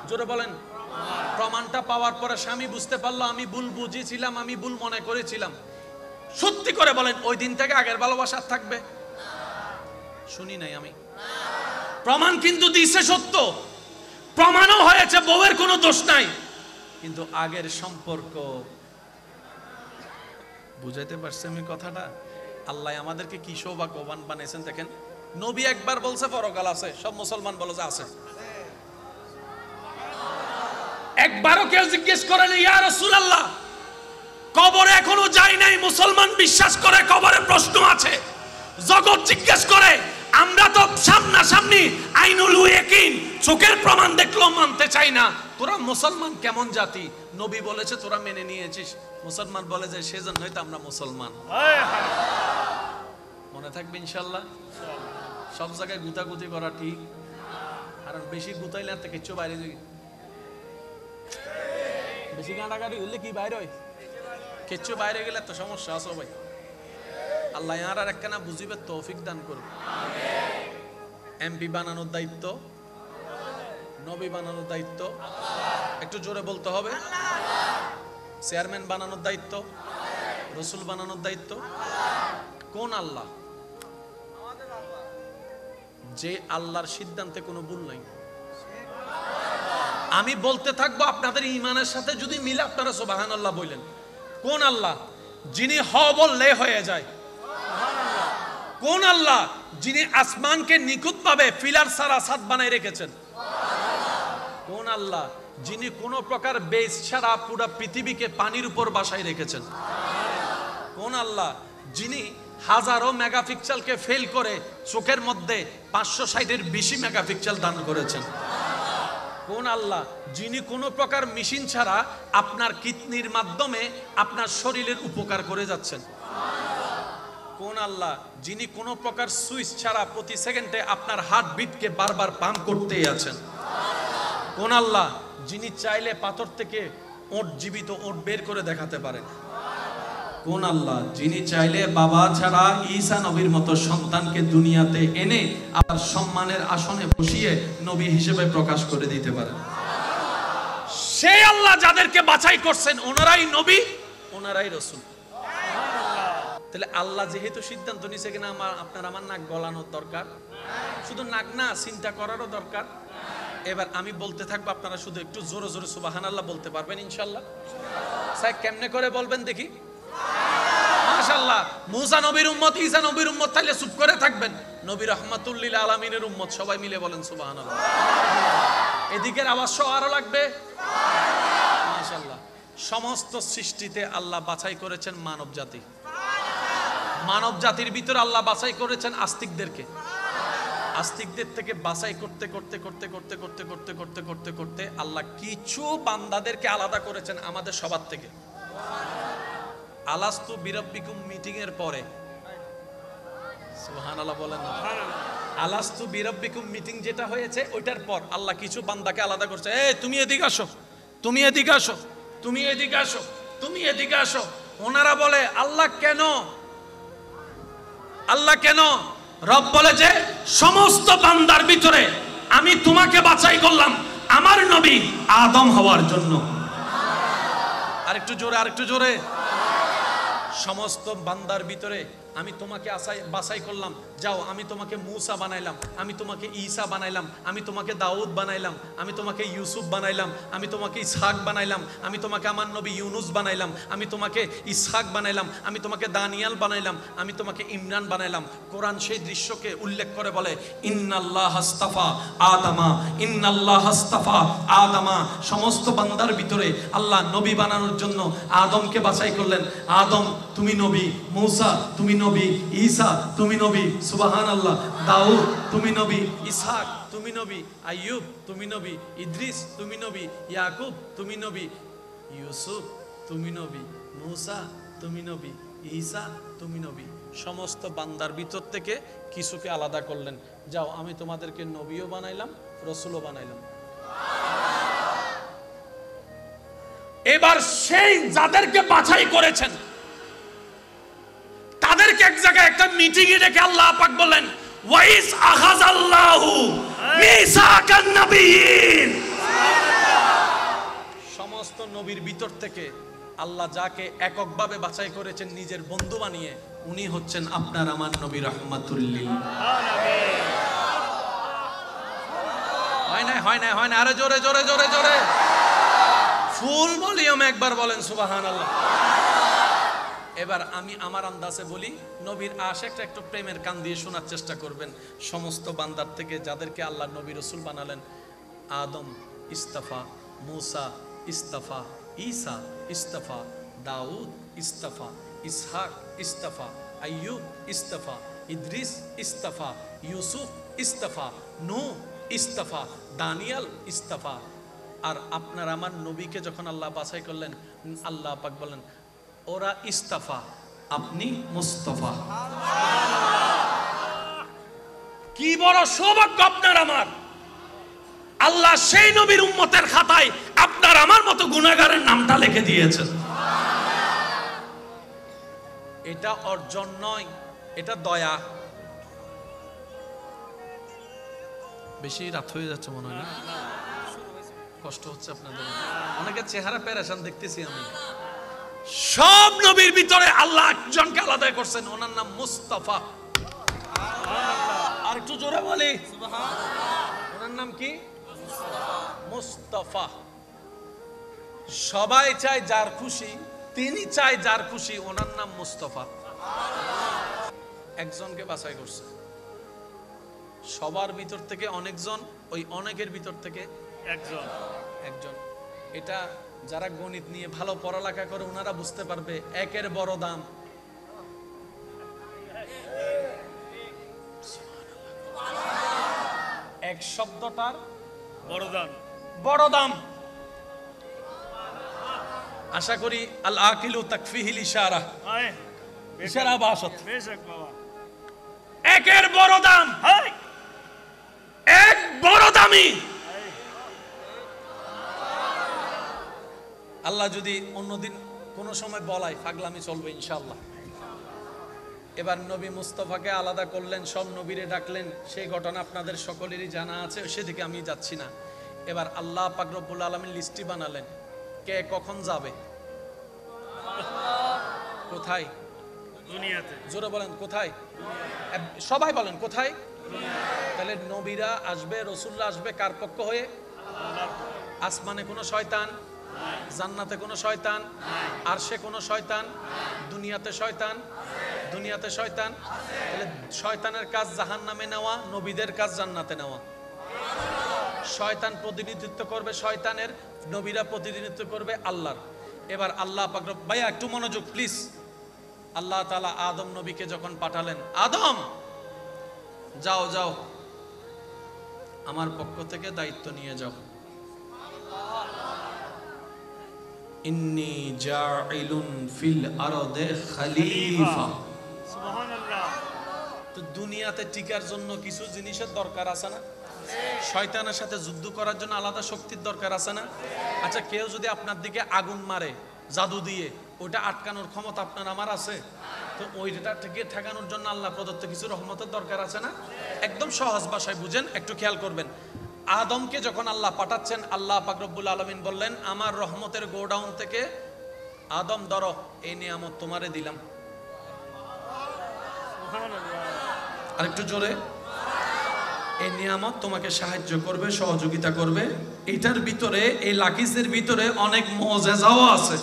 [SPEAKER 1] জোরে বলেন। প্রমাণটা পাওয়ার পরে স্বামী বুঝতে পারলো আমি ভুল বুঝেছিলাম, আমি ভুল মনে করেছিলাম। সত্যি করে বলেন, ওই দিন থেকে আগের ভালোবাসা থাকবে? শুনি নাই আমি। প্রমাণ কিন্তু দিছে সত্য, প্রমাণও হয়েছে বউয়ের কোনো দোষ নাই, কিন্তু আগের সম্পর্ক। বুঝাইতে পারছি আমি কথাটা? আল্লাহ আমাদেরকে কি সৌভাগ্যবান বানিয়েছেন দেখেন। নবী একবার বলছে পরকাল আছে, সব মুসলমান বলে যে আছে। একবারও কেউ জিজ্ঞেস করেনি ইয়া রাসূলুল্লাহ কবরে এখনো যাই নাই, মুসলমান বিশ্বাস করে কবরে প্রশ্ন আছে। জগৎ জিজ্ঞেস করে, আমরা তো সামনাসামনি আইনুল ইয়াকিন, চোখের প্রমাণ দেখলেও মানতে চাই না, তোরা মুসলমান কেমন জাতি? নবী বলেছে তোরা মেনে নিয়েছিস। মুসলমান বলে যে সেজন্যই তো আমরা মুসলমান। মনে থাকবে ইনশাল্লাহ। সব জায়গায় গুতাগুতি করা ঠিক, আর বেশি গুতাইলে আর কিচ্ছু বাইরে যাই, বেশি গাঁটাগাড়ি হইলে কি বাইরে হয়, কিচ্ছু বাইরে গেলে তো সমস্যা আছে ভাই। আল্লাহ আর একখানা বুঝিবে তৌফিক দান করবে। এমপি বানানোর দায়িত্ব, নবী বানানোর দায়িত্ব, একটু জোরে বলতে হবে। চেয়ারম্যান বানানোর দায়িত্ব, রসুল বানানোর দায়িত্ব কোন আল্লাহ? যে আল্লাহর সিদ্ধান্তে কোনো ভুল নাই। আমি বলতে থাকবো, আপনাদের ঈমানের সাথে যদি মিলে আপনারা সুবহানাল্লাহ বললেন। কোন আল্লাহ? যিনি হ বললে হয়ে যায়। কোন আল্লাহ? যিনি আসমানকে নিখুঁতভাবে ফিলার ছাড়া ছাদ বানায় রেখেছেন। কোন আল্লাহ? যিনি কোন প্রকার বেস ছাড়া পুরো পৃথিবীকে পানির উপর বাসায় রেখেছেন। কোন আল্লাহ? যিনি হাজারো মেগাপিক্সেলকে ফেল করে চোখের মধ্যে 560-এর বেশি মেগাপিক্সেল দান করেছেন। কোন আল্লাহ? যিনি কোনো প্রকার মেশিন ছাড়া আপনার কিডনির মাধ্যমে আপনার শরীরের উপকার করে যাচ্ছেন। কোন আল্লাহ? যিনি কোনো প্রকার সুইচ ছাড়া প্রতি সেকেন্ডে আপনার হার্টবিটকে বারবার পাম্প করতেই আছেন। কোন আল্লাহ? যিনি চাইলে পাথর থেকে ওট জীবিত ওট বের করে দেখাতে পারেন। কোন আল্লাহ? যিনি চাইলে বাবা ছাড়া ঈসা নবীর মতো সন্তানকে দুনিয়াতে এনে আবার সম্মানের আসনে বসিয়ে নবী হিসেবে প্রকাশ করে দিতে পারেন। সেই আল্লাহ যাদেরকে বাছাই করছেন, ওনারাই নবী, ওনারাই রাসূল। তাহলে আল্লাহ যেহেতু সিদ্ধান্ত নিছে কিনা আপনার আমার নাক গলানোর দরকার, শুধু নাক না, চিন্তা করারও দরকার। এবার আমি বলতে থাকবো, আপনারা শুধু একটু জোরে জোরে সুবহানাল্লাহ বলতে পারবেন ইনশাআল্লাহ? স্যার কেমনে করে বলবেন দেখি? মাশাআল্লাহ। মুসা নবীর উম্মত, ঈসা নবীর উম্মত, তাইলে চুপ করে থাকবেন? নবী রাহমাতুল লিল আলামিনের উম্মত, সবাই মিলে বলেন সুবহানাল্লাহ। এদিকের আওয়াজ সহ আরো লাগবে। মাশাআল্লাহ। সমস্ত সৃষ্টিতে আল্লাহ বাছাই করেছেন মানব জাতি। মানব জাতির ভিতরে আল্লাহ বাছাই করেছেন আস্তিকদেরকে। আস্তিকদের থেকে বাছাই করতে করতে করতে করতে করতে করতে করতে করতে করতে আল্লাহ কিছু বান্দাদেরকে আলাদা করেছেন আমাদের সবার থেকে। আলাস্তু বিরাব্বিকুম মিটিং এর পরে, সুবহানাল্লাহ বলেন না, আলাস্তু বিরাব্বিকুম মিটিং যেটা হয়েছে ওইটার পর আল্লাহ কিছু বান্দাকে আলাদা করছে। এই তুমি এদিকে আসো, তুমি এদিকে আসো, তুমি এদিকে আসো, তুমি এদিকে আসো। ওনারা বলে আল্লাহ কেন? আল্লাহ কেন? রব বলে যে সমস্ত বান্দার ভিতরে আমি তোমাকে বাছাই করলাম আমার নবী আদম হওয়ার জন্য। আরেকটু জোরে, আরেকটু জোরে। সমস্ত বান্দার ভিতরে আমি তোমাকে বাছাই করলাম, যাও আমি তোমাকে মুসা বানাইলাম, আমি তোমাকে ঈসা বানাইলাম, আমি তোমাকে দাউদ বানাইলাম, আমি তোমাকে ইউসুফ বানাইলাম, আমি তোমাকে ইসহাক বানাইলাম, আমি তোমাকে আমার নবী ইউনুস বানাইলাম, আমি তোমাকে ইসহাক বানাইলাম, আমি তোমাকে দানিয়াল বানাইলাম, আমি তোমাকে ইমরান বানাইলাম। কোরআন সেই দৃশ্যকে উল্লেখ করে বলে ইন্নাল্লাহ আস্তাফা আদামা, ইন্নাল্লাহ আস্তাফা আদামা। সমস্ত বান্দার ভিতরে আল্লাহ নবী বানানোর জন্য আদমকে বাছাই করলেন। আদম তুমি নবী, মুসা তুমি নবী, ঈসা তুমি নবী, সুবহানাল্লাহ, দাউদ তুমি নবী, ইসহাক তুমি নবী, আইয়ুব তুমি নবী, ইদ্রিস তুমি নবী, ইয়াকুব তুমি নবী, ইউসুফ তুমি নবী, মুসা তুমি নবী, ঈসা তুমি নবী। সমস্ত বান্দার ভিতর থেকে কিছুকে আলাদা করলেন, যাও আমি তোমাদেরকে নবীও বানাইলাম, রাসূলও বানাইলাম। এবার সেই যাদেরকে বাছাই করেছেন তাদেরকে এক জায়গায় একটা মিটিং এ ডেকে আল্লাহ পাক বলেন ওয়াইস আখাযাল্লাহু মিসাকান নবিয়্যিন। সমস্ত নবীর ভিতর থেকে আল্লাহ যাকে এককভাবে বাছাই করেছেন নিজের বন্ধু বানিয়ে, উনি হচ্ছেন আপনার আমার নবী রাহমাতুল লিল আলামিন। হয় না, হয় না, হয় না, আরে জোরে জোরে জোরে জোরে ফুল ভলিউম একবার বলেন সুবহানাল্লাহ। এবার আমি আমার আন্দাজে বলি, নবীর আশিকটা একটু প্রেমের কান দিয়ে শোনার চেষ্টা করবেন। সমস্ত বান্দার থেকে যাদেরকে আল্লাহ নবী রাসূল বানালেন, আদম ইস্তাফা, মুসা ইস্তাফা, ঈসা ইস্তাফা, দাউদ ইস্তাফা, ইসহাক ইস্তাফা, আইয়ুব ইস্তাফা, ইদ্রিস ইস্তাফা, ইউসুফ ইস্তাফা, নূহ ইস্তাফা, দানিয়াল ইস্তাফা। আর আপনার আমার নবীকে যখন আল্লাহ বাছাই করলেন, আল্লাহ পাক বলেন ওরা ইস্তাফা, আপনি মুস্তাফা। কি বড় সৌভাগ্য আপনার আমার, আল্লাহ সেই নবীর উম্মতের খাতায় আপনার আমার মতো গুনাহগারের নামটা লিখে দিয়েছেন। এটা অর্জন নয়, এটা দয়া। বেশি রাত হয়ে যাচ্ছে মনে হয় না? কষ্ট হচ্ছে আপনাদের? অনেকের চেহারা পেরেশান দেখতেছি আমি। সব নবীর ভিতরে আল্লাহ একজনকে আলাদা করছেন, ওনার নাম মুস্তাফা। আর একটু জোরে বলি, ওনার নাম কি? মুস্তাফা। সবাই চায় যার খুশি, তিনি চায় যার খুশি, ওনার নাম মুস্তাফা। একজনকে বাছাই করছে সবার ভিতর থেকে, অনেকজন, ওই অনেকের ভিতর থেকে একজন। এটা যারা গণিত নিয়ে ভালো পড়ালেখা করে ওনারা বুঝতে পারবে, একের বড় দাম। এক শব্দটার বড় দাম। আশা করি আল আকিলু তাকফিহিল ইশারা, ইশারা বাসত। একের বড় দাম, এক বড় দামি। আল্লাহ যদি অন্যদিন কোনো সময় বলায়, পাগলামি চলবে ইনশাআল্লাহ। এবার নবী মুস্তাফাকে আলাদা করলেন, সব নবীরে ডাকলেন, সেই ঘটনা আপনাদের সকলেরই জানা আছে, সেদিকে আমি যাচ্ছি না। এবার আল্লাহ পাক রব্বুল আলামিন লিস্টি বানালেন, কে কখন যাবে, কোথায়? দুনিয়াতে। জোরে বলেন কোথায়? সবাই বলেন কোথায়? তাহলে নবীরা আসবে, রাসূলরা আসবে কার পক্ষ হয়ে? আসমানে কোনো শয়তান, জান্নাতে কোনো শয়তান, আরশে কোনো শয়তান, দুনিয়াতে শয়তান, দুনিয়াতে শয়তান। তাহলে শয়তানের কাজ জাহান্নামে নেওয়া, নবীদের কাজ জান্নাতে নেওয়া। শয়তান প্রতিনিধিত্ব করবে শয়তানের, নবীরা প্রতিনিধিত্ব করবে আল্লাহর। এবার আল্লাহ পাক, ভাইয়া একটু মনোযোগ প্লিজ। আল্লাহ তাআলা আদম নবীকে যখন পাঠালেন, আদম যাও যাও, আমার পক্ষ থেকে দায়িত্ব নিয়ে যাও। ইন্নী জাইলুন ফিল আরদে খলিফা। সুবহানাল্লাহ। তো দুনিয়াতে টিকার জন্য কিছু জিনিসের দরকার আছে না? শয়তানের সাথে যুদ্ধ করার জন্য আলাদা শক্তির দরকার আছে না? আচ্ছা, কেউ যদি আপনার দিকে আগুন মারে জাদু দিয়ে, ওইটা আটকানোর ক্ষমতা আপনার আমার আছে? তো ওইটা থেকে ঠেকানোর জন্য আল্লাহ প্রদত্ত কিছু রহমতের দরকার আছে না? একদম সহজ ভাষায় বুঝেন, একটু খেয়াল করবেন। আদমকে যখন আল্লাহ পাঠাচ্ছেন, আল্লাহ পাক রব্বুল আলামিন বললেন, আমার রহমতের গোডাউন থেকে আদম ধরো, এই নিয়ামত তোমারে দিলাম। আর একটু জোরে, এই নিয়ামত তোমাকে সাহায্য করবে, সহযোগিতা করবে। এটার ভিতরে, এই লাকিজের ভিতরে অনেক মুআজিজাও আছে।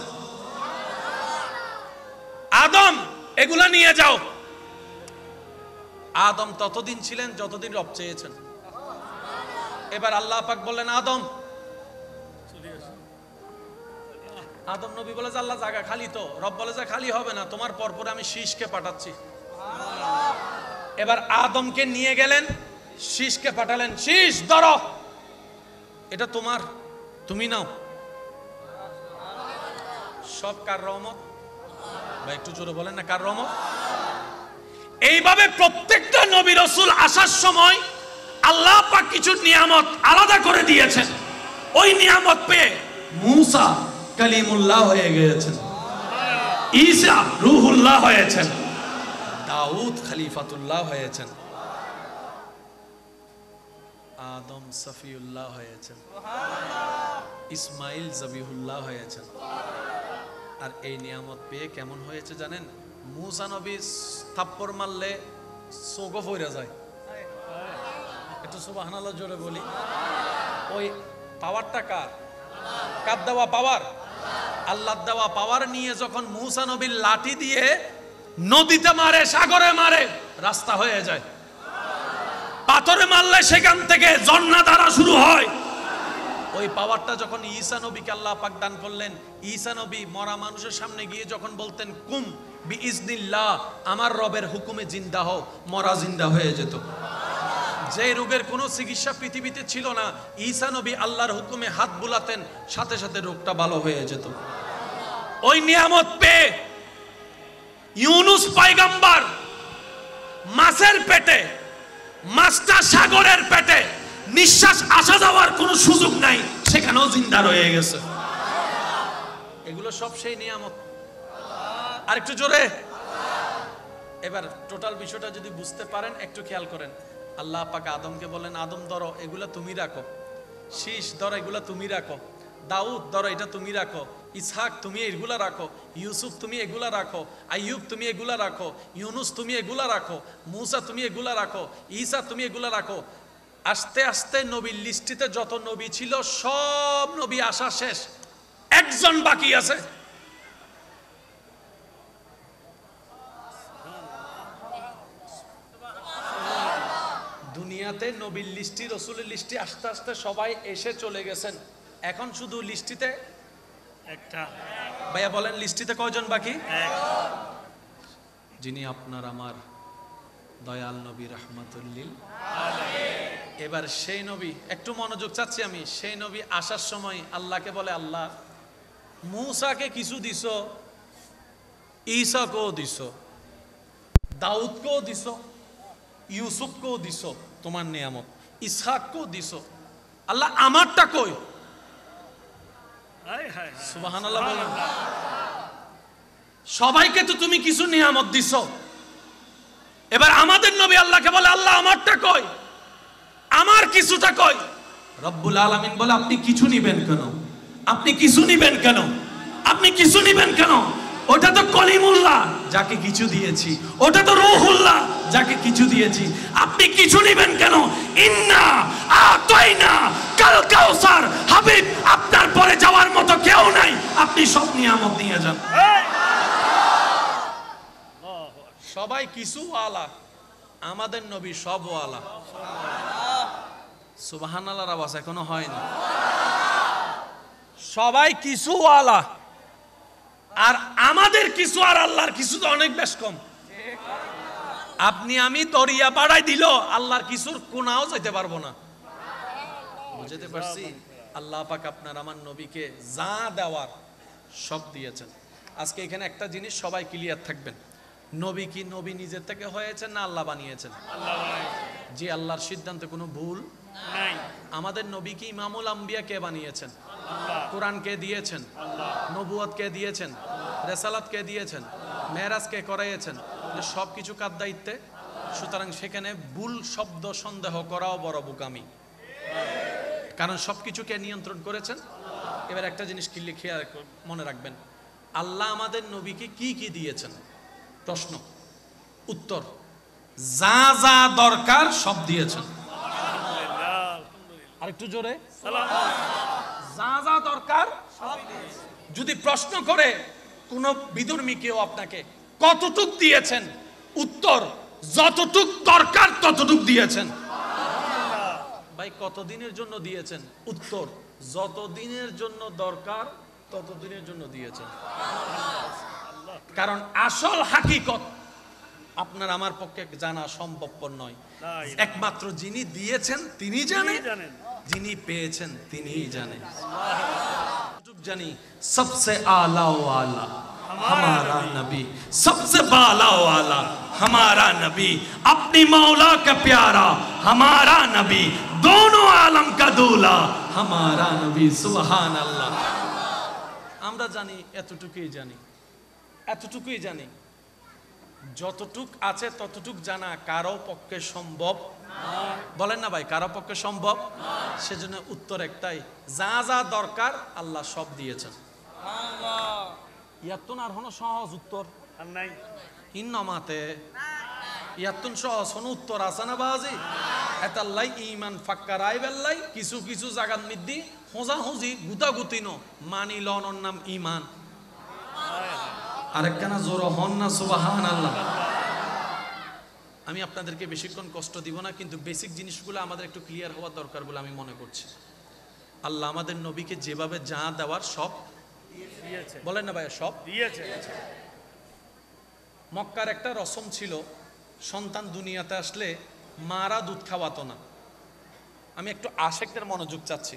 [SPEAKER 1] আদম এগুলা নিয়ে যাও। আদম ততদিন ছিলেন যতদিন রব চেয়েছেন। এবার আল্লাহ পাক বললেন, আদম। আদম নবী বলে যে, আল্লাহ জায়গা খালি তো। রব বলে যে, খালি হবে না, তোমার পরপর আমি শীষকে পাঠাচ্ছি। এবার আদমকে নিয়ে গেলেন, শীষকে পাঠালেন, শীষ ধরো, এটা তোমার, তুমি নাও। সব কার রহমত? ভাই একটু জোরে বলেন না, কার রহমত? এইভাবে প্রত্যেকটা নবী রাসূল আসার সময় আল্লাহ পাক কিছু নিয়ামত আলাদা করে দিয়েছেন। ওই নিয়ামত পেয়ে মূসা কালিমুল্লাহ হয়ে গিয়েছেন, ঈসা রূহুল্লাহ হয়েছেন, দাউদ খলিফাতুল্লাহ হয়েছেন, আদম সফিউল্লাহ হয়েছেন, ইসমাইল জবিহুল্লাহ হয়েছেন। আর এই নিয়ামত পেয়ে কেমন হয়েছে জানেন? মূসা নবী থাপ্পড় মারলে চোখও ফইরা যায়। একটু সুবহানাল্লাহ জোরে বলি। ওই পাওয়ারটা কার? কার দেওয়া পাওয়ার? আল্লাহর দেওয়া পাওয়ার নিয়ে যখন মূসা নবীর লাঠি দিয়ে নদীতে মারে, সাগরে মারে, রাস্তা হয়ে যায়। পাথরে মারলে সেখান থেকে ঝর্ণা ধারা শুরু হয়। ওই পাওয়ারটা যখন ঈসা নবীকে আল্লাহ পাক দান করলেন, ঈসা নবী মরা মানুষের সামনে গিয়ে যখন বলতেন, কুম বিইজনিল্লাহ, আমার রবের হুকুমে জিন্দা হও, মরা জিন্দা হয়ে যেত। যে রোগের কোনো চিকিৎসা পৃথিবীতে ছিল না, ঈসা নবী আল্লাহর হুকুমে হাত বুলাতেন, সাথে সাথে রোগটা ভালো হয়ে যেত। ওই নিয়ামত পেয়ে ইউনুস পয়গম্বর মাছের পেটে মাছটা সাগরের পেটে, নিঃশ্বাস আসা যাওয়ার কোনো সুযোগ নাই, সেখানেও জিন্দা রয়ে গেছে। এগুলো সব সেই নিয়ামত। আর একটু জোরে। এবার টোটাল বিষয়টা যদি বুঝতে পারেন একটু খেয়াল করেন। আল্লাহ পাক আদমকে বলেন, আদম ধরো এগুলা তুমি রাখো, শীষ ধরো এগুলা তুমি রাখো, দাউদ ধরো এটা তুমি রাখো, ইসহাক তুমি এগুলা রাখো, ইউসুফ তুমি এগুলা রাখো, আইয়ুব তুমি এগুলা রাখো, ইউনুস তুমি এগুলা রাখো, মুসা তুমি এগুলা রাখো, ঈসা তুমি এগুলা রাখো। আস্তে আস্তে নবীর লিস্টিতে যত নবী ছিল সব নবী আসা শেষ, একজন বাকি আছে। দুনিয়াতে নবীর লিস্টি, রসুলের লিস্টি আস্তে আস্তে সবাই এসে চলে গেছেন। এখন শুধু লিস্টিতে একটা। ভাইয়া বলেন লিস্টিতে কয়জন বাকি? যিনি আপনার আমার দয়াল নবী রাহমাতুল্লিল আলামিন। এবার সেই নবী, একটু মনোযোগ চাচ্ছি আমি, সেই নবী আসার সময় আল্লাহকে বলে, আল্লাহ মুসাকে কিছু দিছো, ঈসাকেও দিছো, দাউদকেও দিছো, ইউসুফকেও দিছো তোমার নিয়ামত, ইসহাককেও দিছো, আল্লাহ আমারটা কই? সুবহানাল্লাহ বলেন। সবাইকে তো তুমি কিছু নিয়ামত দিছো, এবার আমাদের নবী আল্লাহকে বলে, আল্লাহ আমারটা কই, আমার কিছুটা কই? রব্বুল আলামিন বলে, আপনি কিছু নিবেন কেন? আপনি কিছু নিবেন কেন? আপনি কিছু নিবেন কেন? ওটা তো কলিমুল্লাহ যাকে কিছু দিয়েছি, ওটা তো রূহুল্লাহ যাকে কিছু দিয়েছি, আপনি কিছু নিবেন কেন? ইন্না আতাইনা কাল কাউসার, হাবিব আপনার পরে যাওয়ার মতো কেউ নাই, আপনি সব নিয়ামত নিয়ে যান। সবাই কিছু ওয়ালা, আমাদের নবী সব ওয়ালা। সুবহানাল্লাহর আওয়াজ এখনো হয়নি। সবাই কিছু ওয়ালা, আর আমাদের কিছু আর আল্লাহর কিছু তো অনেক বেশ কম। আপনি আমি দরিয়া বাড়াই দিল, আল্লাহর কিছুর কোনাও যেতে পারবো না। বুঝতে পারছি? আল্লাহ পাক আপনার আমার নবীকে যা দেওয়ার সব দিয়েছেন। আজকে এখানে একটা জিনিস সবাই ক্লিয়ার থাকবেন, নবী কি নবী নিজের থেকে হয়েছেন না আল্লাহ বানিয়েছেন? যে আল্লাহর সিদ্ধান্তে কোনো ভুল নাই। আমাদের নবী কি ইমামুল আম্বিয়া কে বানিয়েছেন? কোরআন কে দিয়েছেন? নবুয়ত কে দিয়েছেন? রেসালাত কে দিয়েছেন? মেরাজ কে করাইয়েছেন? সব কিছু কার দায়িত্বে। সুতরাং সেখানে ভুল শব্দ সন্দেহ করাও বড় বোকামি, কারণ সবকিছু কে নিয়ন্ত্রণ করেছেন। এবার একটা জিনিস খেয়াল মনে রাখবেন, আল্লাহ আমাদের নবীকে কি কি দিয়েছেন? প্রশ্ন, উত্তর, যা যা দরকার সব দিয়েছেন। আরেকটু জোরে, যা যা দরকার সব দিয়েছেন। যদি প্রশ্ন করে কোন বিধর্মী কেউ আপনাকে কতটুক দিয়েছেন, উত্তর, যতটুক দরকার ততটুক দিয়েছেন। ভাই কতদিনের জন্য দিয়েছেন? উত্তর, যতদিনের জন্য দরকার ততদিনের জন্য দিয়েছেন। কারণ আসল হাকিকত আপনার আমার পক্ষে জানা সম্ভবপর নয়। একমাত্র যিনি দিয়েছেন তিনি জানেন, যিনি পেয়েছেন তিনিই জানেন। জানি সবসে আলা ওয়ালা हमारा नबी, सबसे बाला वाला हमारा नबी, अपनी मौला का प्यारा हमारा नबी, दोनों आलम का दूल्हा हमारा नबी। सुबहान अल्लाह। আমরা জানি, এতটুকুই জানি, এতটুকুই জানি। যতটুক আছে ততটুক জানা কারো পক্ষে সম্ভব বলেন না ভাই, কারো পক্ষে সম্ভব। সেজন্য উত্তর একটাই, যা যা দরকার আল্লাহ সব দিয়েছেন। ইয়াতুন আর হনো সহজ উত্তর আর নাই, হিন্নমাতে ইয়াতুন সহজ হনো উত্তর আছে না বাজি। এতাল্লাই ইমান ফাক্কারাই বেল্লাই, কিছু কিছু জায়গার মধ্যে হোজা হুজি গুতা গুতিনো মানি লনর নাম ইমান। আরেকখানা জোর হন না সুবহানাল্লাহ। আমি আপনাদেরকে বেশিক্ষণ কষ্ট দিব না, কিন্তু বেসিক জিনিসগুলো আমাদের একটু ক্লিয়ার হওয়া দরকার বলে আমি মনে করছি। আল্লাহ আমাদের নবীকে যেভাবে যা দেওয়ার সব দিয়েছে, বলেন না ভাই, সব দিয়েছে। মক্কার একটা রসম ছিল, সন্তান দুনিয়াতে আসলে মারা দুধ খাওয়াতো না। আমি একটু আশেকদের মনোযোগ চাচ্ছি।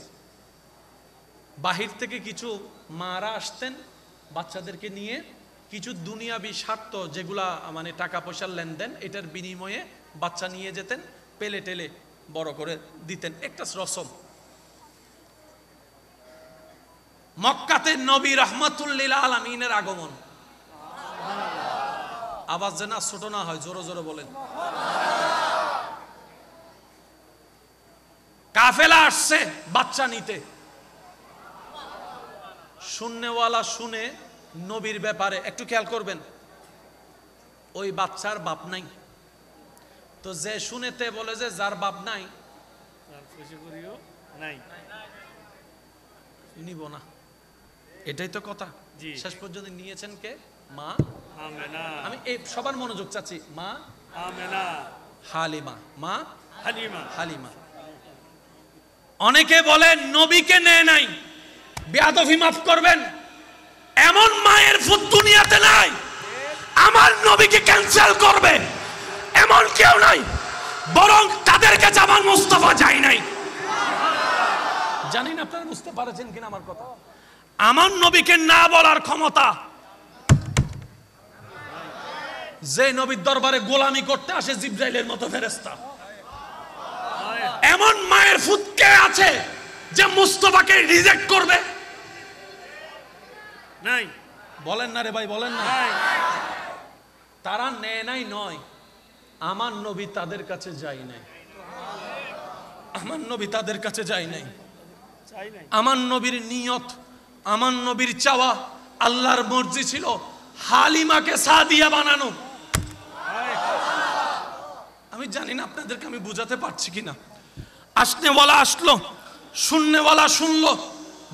[SPEAKER 1] বাহির থেকে কিছু মারা আসতেন বাচ্চাদেরকে নিয়ে, কিছু দুনিয়াবি স্বার্থ যেগুলা মানে টাকা পয়সার লেনদেন, এটার বিনিময়ে বাচ্চা নিয়ে যেতেন। পেলে টেলে বড় করে দিতেন, একটা রসম। মক্কাতে নবী রাহমাতুল আলামিনের আগমন, আওয়াজ যেন ছোট না হয়, জোরে জোরে বলেন। কাফেলা আসছে বাচ্চা নিতে, শুননেওয়ালা শুনে নবীর ব্যাপারে একটু খেয়াল করবেন, ওই বাচ্চার বাপ নাই, তো যে শুনেতে বলে যে যার বাপ নাই নিব না, এটাই তো কথা। শেষ পর্যন্ত নিয়েছেন কে? মা আমেনা। আমি এই সবার মনোযোগ চাচ্ছি, মা আমেনা, হালিমা, মা হালিমা, হালিমা। অনেকে বলে নবীকে নেয় নাই, বেয়াদবি মাফ করবেন, এমন মায়ের ফুত দুনিয়াতে নাই আমার নবীকে ক্যান্সেল করবে এমন কেউ নাই, বরং তাদের কাছে আমার মুস্তাফা যায় নাই। জানি না আপনারা বুঝতে পারছেন কিনা আমার কথা। আমার নবীকে না বলার ক্ষমতা যে নবীর দরবারে গোলামি করতে আসে জিবরাইলের মতো ফেরেশতা, এমন মায়ের ফুত কে আছে যে মুস্তাফাকে রিজেক্ট করবে? নাই। বলেন না রে ভাই, বলেন না। তারা নেয় নাই নয়, আমার নবী তাদের কাছে যায় নাই, আমার নবী তাদের কাছে যায় নাই। আমার নবীর নিয়ত, আমার নবীর চাওয়া, আল্লাহর মর্জি ছিল হালিমাকে সাদিয়া বানানো। আমি জানি না আপনাদেরকে আমি বুঝাতে পারছি কিনা। আসনেওয়ালা আসলো, শুননেওয়ালা শুনলো,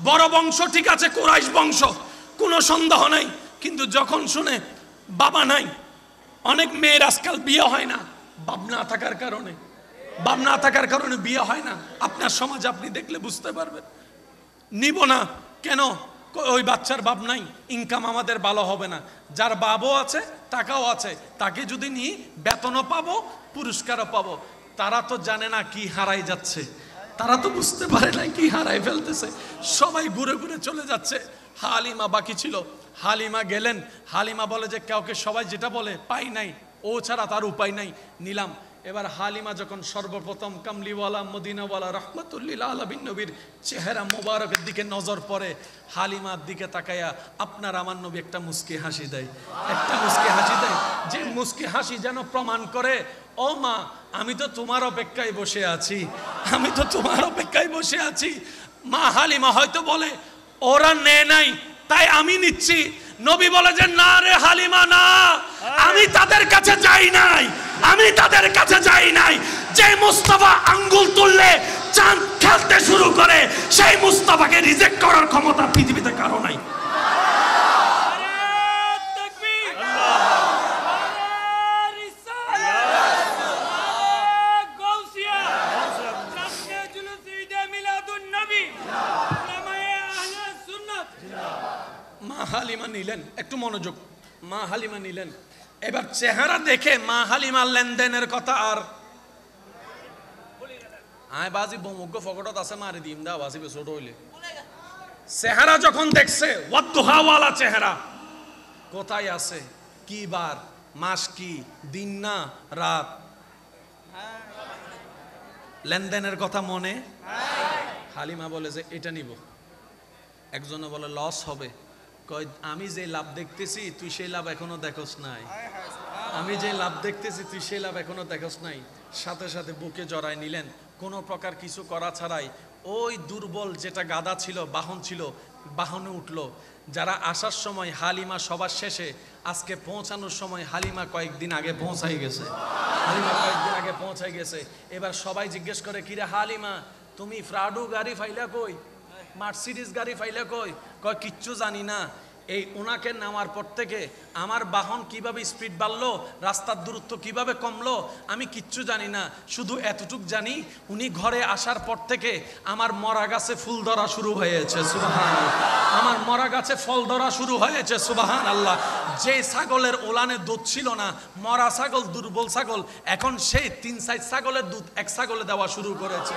[SPEAKER 1] বড় বংশ ঠিক আছে, কুরাইশ বংশ, কোনো সন্দেহ নাই, কিন্তু যখন শুনে বাবা নাই, অনেক মেয়ের আজকাল বিয়ে হয় না বাপ না থাকার কারণে, বাপ না থাকার কারণে বিয়ে হয় না। আপনার সমাজ আপনি দেখলে বুঝতে পারবেন। নিব না কেন? ওই বাচ্চার বাপ নাই, ইনকাম আমাদের ভালো হবে না। যার বাবও আছে, টাকাও আছে, তাকে যদি নিই বেতনও পাবো, পুরস্কারও পাবো। তারা তো জানে না কি হারাই যাচ্ছে, তারা তো বুঝতে পারে না কি হারাই ফেলতেছে। সবাই ঘুরে ঘুরে চলে যাচ্ছে, হালিমা বাকি ছিল। হালিমা গেলেন, হালিমা বলে যে কাউকে, সবাই যেটা বলে পাই নাই, ও ছাড়া তার উপায় নাই, নিলাম। এবার হালিমা যখন সর্বপ্রথম কামলিওয়ালা মদিনাওয়ালা রহমাতুল্লিল আলামিন নবীর চেহারা মোবারকের দিকে নজর পড়ে, হালিমার দিকে তাকায়া আপনার আমার নবী একটা মুস্কি হাসি দেয়, একটা মুস্কি হাসি দেয়, যে মুস্কি হাসি যেন প্রমাণ করে, ও মা আমি তো তোমার অপেক্ষায় বসে আছি, আমি তো তোমার অপেক্ষায় বসে আছি। মা হালিমা হয়তো বলে ওরা নেয় নাই তাই আমি নিচ্ছি। নবী বলে যে না রে হালিমা, না, আমি তাদের কাছে যাই নাই, আমি তাদের কাছে যাই নাই। যে মুস্তাফা আঙ্গুল তুললে চাঁদ খেলতে শুরু করে, সেই মুস্তাফাকে রিজেক্ট করার ক্ষমতা পৃথিবীতে কারো নাই। মা হালিমা নিলেন, একটু মনোযোগ, মা হালিমা নিলেন। এবার চেহারা দেখে মা হালিমার লেনদেনের কথা আর আয় বাজি বমুগ্য ফকটত আছে মারি দিম দা বাজি ছোট হইলে। চেহারা যখন দেখছে ওয়াদ্দুহাওয়ালা চেহারা, কোথায় আছে, কি বার, মাস কি, দিন না রাত, লেনদেনের কথা মনে। হালিমা বলে যে এটা নিব। একজনে বলে লস হবে, কয় আমি যে লাভ দেখতেছি তুই সেই লাভ এখনো দেখোস নাই, আমি যে লাভ দেখতেছি তুই সেই লাভ এখনো দেখোস নাই। সাথে সাথে বুকে জড়ায় নিলেন, কোনো প্রকার কিছু করা ছাড়াই। ওই দুর্বল যেটা গাধা ছিল, বাহন ছিল, বাহনে উঠলো। যারা আসার সময় হালিমা সবার শেষে, আজকে পৌঁছানোর সময় হালিমা কয়েকদিন আগে পৌঁছাই গেছে, হালিমা কয়েকদিন আগে পৌঁছাই গেছে। এবার সবাই জিজ্ঞেস করে কিরে হালিমা তুমি ফ্রাডু গাড়ি ফাইলা কই, মার্সিডিজ গাড়ি ফাইলা কই? কয় কিচ্ছু জানি না। এই ওনাকে নেওয়ার পর থেকে আমার বাহন কিভাবে স্পিড বাড়লো, রাস্তার দূরত্ব কিভাবে কমলো, আমি কিচ্ছু জানি না। শুধু এতটুক জানি উনি ঘরে আসার পর থেকে আমার মরা গাছে ফুল ধরা শুরু হয়েছে, সুবহানাল্লাহ, আমার মরা গাছে ফল ধরা শুরু হয়েছে, সুবহানাল্লাহ। যে ছাগলের ওলানে দুধ ছিল না, মরা ছাগল, দুর্বল ছাগল, এখন সেই 3-4 ছাগলের দুধ এক ছাগলে দেওয়া শুরু করেছে।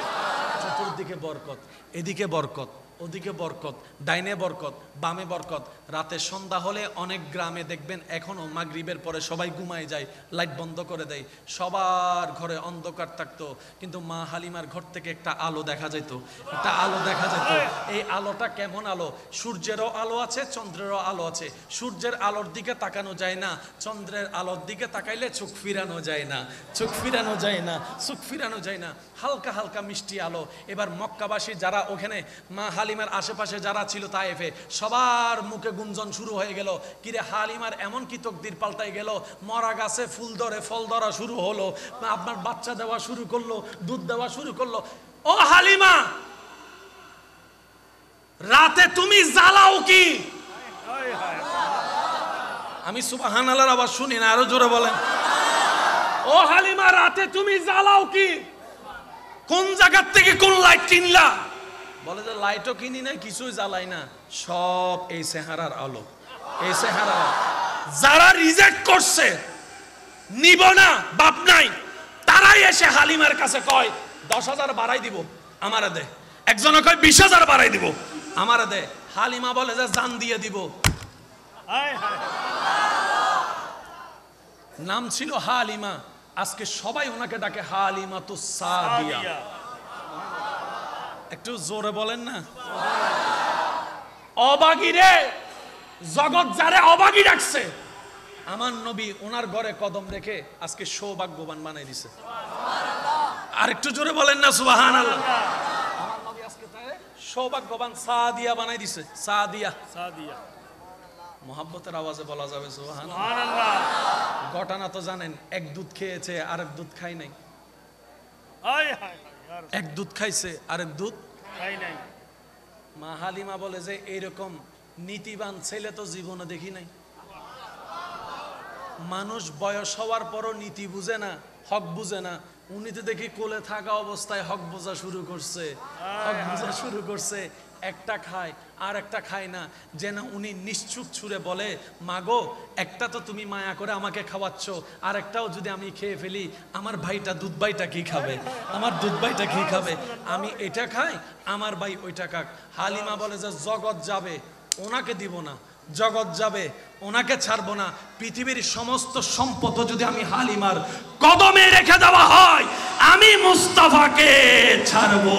[SPEAKER 1] চতুর্দিকে বরকত, এদিকে বরকত, ওদিকে বরকত, ডাইনে বরকত, বামে বরকত। রাতে সন্ধ্যা হলে অনেক গ্রামে দেখবেন এখনো মাগরিবের পরে সবাই ঘুমায় যায়, লাইট বন্ধ করে দেয়, সবার ঘরে অন্ধকার থাকতো, কিন্তু মা হালিমার ঘর থেকে একটা আলো দেখা যেত, একটা আলো দেখা যেত। এই আলোটা কেমন আলো? সূর্যেরও আলো আছে, চন্দ্রেরও আলো আছে। সূর্যের আলোর দিকে তাকানো যায় না, চন্দ্রের আলোর দিকে তাকাইলে চোখ ফিরানো যায় না, চোখ ফিরানো যায় না, চোখ ফিরানো যায় না। হালকা হালকা মিষ্টি আলো। এবার মক্কাবাসী যারা ওখানে মা হালিমার আশেপাশে যারা ছিল তায়েফে, সবার মুখে গুঞ্জন শুরু হয়ে গেল, কিরে হালিমার এমন কি তকদির পাল্টাই গেল, মরা গাছে ফুল ধরে ফল ধরা শুরু হলো, আপনার বাচ্চা দেওয়া শুরু করলো, দুধ দেওয়া শুরু করলো। ও হালিমা, রাতে তুমি জ্বালাও কি? আমি সুবহানাল্লাহর আওয়াজ শুনি না, আরো জোরে বলেন। ও হালিমা, রাতে তুমি জ্বালাও কি? কোন জায়গার থেকে কোন লাইট কিনলা? বলে যে লাইটও কিনি নাই, কিছুই জ্বালাই না, সব এই চেহারার আলো, এই চেহারা। যারা রিজেক্ট করছে, নিব না, বাপ নাই, তারাই এসে হালিমার কাছে কয় 10,000 বাড়াই দিব, আমারে দে। একজনে কয় 20,000 বাড়াই দিব, আমারে দে। হালিমা বলে যে জান দিয়ে দিব। নাম ছিল হালিমা, আজকে সবাই ওনাকে ডাকে হালিমা তু সাদিয়া। একটু জোরে বলেন না। অবাগী রে, জগৎ যারে অবাগী ডাকছে, আমার নবী ওনার ঘরে কদম রেখে আজকে সৌভাগ্যবান বানাই দিছে। আর একটু জোরে বলেন না সুবহানাল্লাহ। আমার নবী আজকে তারে সৌভাগ্যবান সাদিয়া বানাই দিছে। সাদিয়া, সাদিয়া মোহাব্বতের আওয়াজে বলা যাবে সুবহানাল্লাহ। ঘটনা তো জানেন, এক দুধ খেয়েছে আরেক দুধ খাই নাই, এক দুধ খাইছে আরেক দুধ খাই নাই। মা হালিমা বলে যে এইরকম নীতিবান ছেলে তো জীবনে দেখি নাই। মানুষ বয়স হওয়ার পরও নীতি বুঝে না, হক বুঝে না। উনি তো দেখি কোলে থাকা অবস্থায় হক বোঝা শুরু করছে, হক বোঝা শুরু করছে। একটা খায় আর একটা খায় না, যেন উনি নিশ্চুপ ছুড়ে বলে, মাগো একটা তো তুমি মায়া করে আমাকে খাওয়াচ্ছ, আর একটাও যদি আমি খেয়ে ফেলি, আমার ভাইটা দুধ ভাইটা কি খাবে, আমার দুধ ভাইটা কি খাবে? আমি এটা খাই, আমার ভাই ওইটা খাক। হালিমা বলে যে জগৎ যাবে, ওনাকে দিব না, জগৎ যাবে, ওনাকে ছাড়বো না। পৃথিবীর সমস্ত সম্পদ যদি আমি হালিমার কদমে রেখে দেওয়া হয়, আমি মুস্তাফাকে ছাড়বো।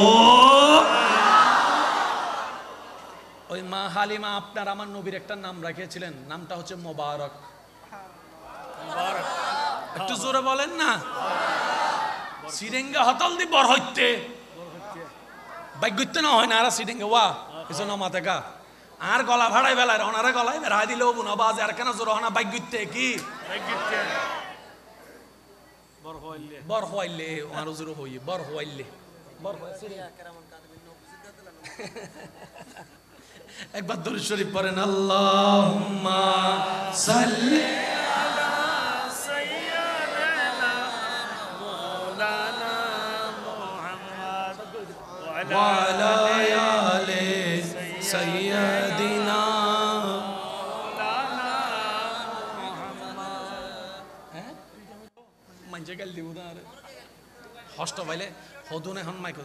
[SPEAKER 1] ওই মা হালিমা আপনার আমার নবীর একটা নাম রেখেছিলেন, নামটা হচ্ছে মোবারক। একটু জোরে বলেন না। সিরেঙ্গা হতল দি বর হইতে বাইতে না হয় না, আর সিরেঙ্গা ওয়া কিছু না মাথে গা আর গলা ভাড়াই বেলায় ওনারা গলায় বেড়াই দিলেও বুনা বাজ আর কেন জোর হনা বাইক গুইতে কি বর হইলে আরো জোর হই বর হইলে বর একবার দরুদ শরীফ পড়েন, আল্লাহুম্মা সাল্লি আলা সাইয়্যিদিনা মাওলানা মুহাম্মদ ওয়া আলা আলি সাইয়্যিদিনা মাওলানা মুহাম্মদ। হ্যাঁ মানজে গাল দিব না, আরে হষ্ট পাইলে হদুন এখন মাইক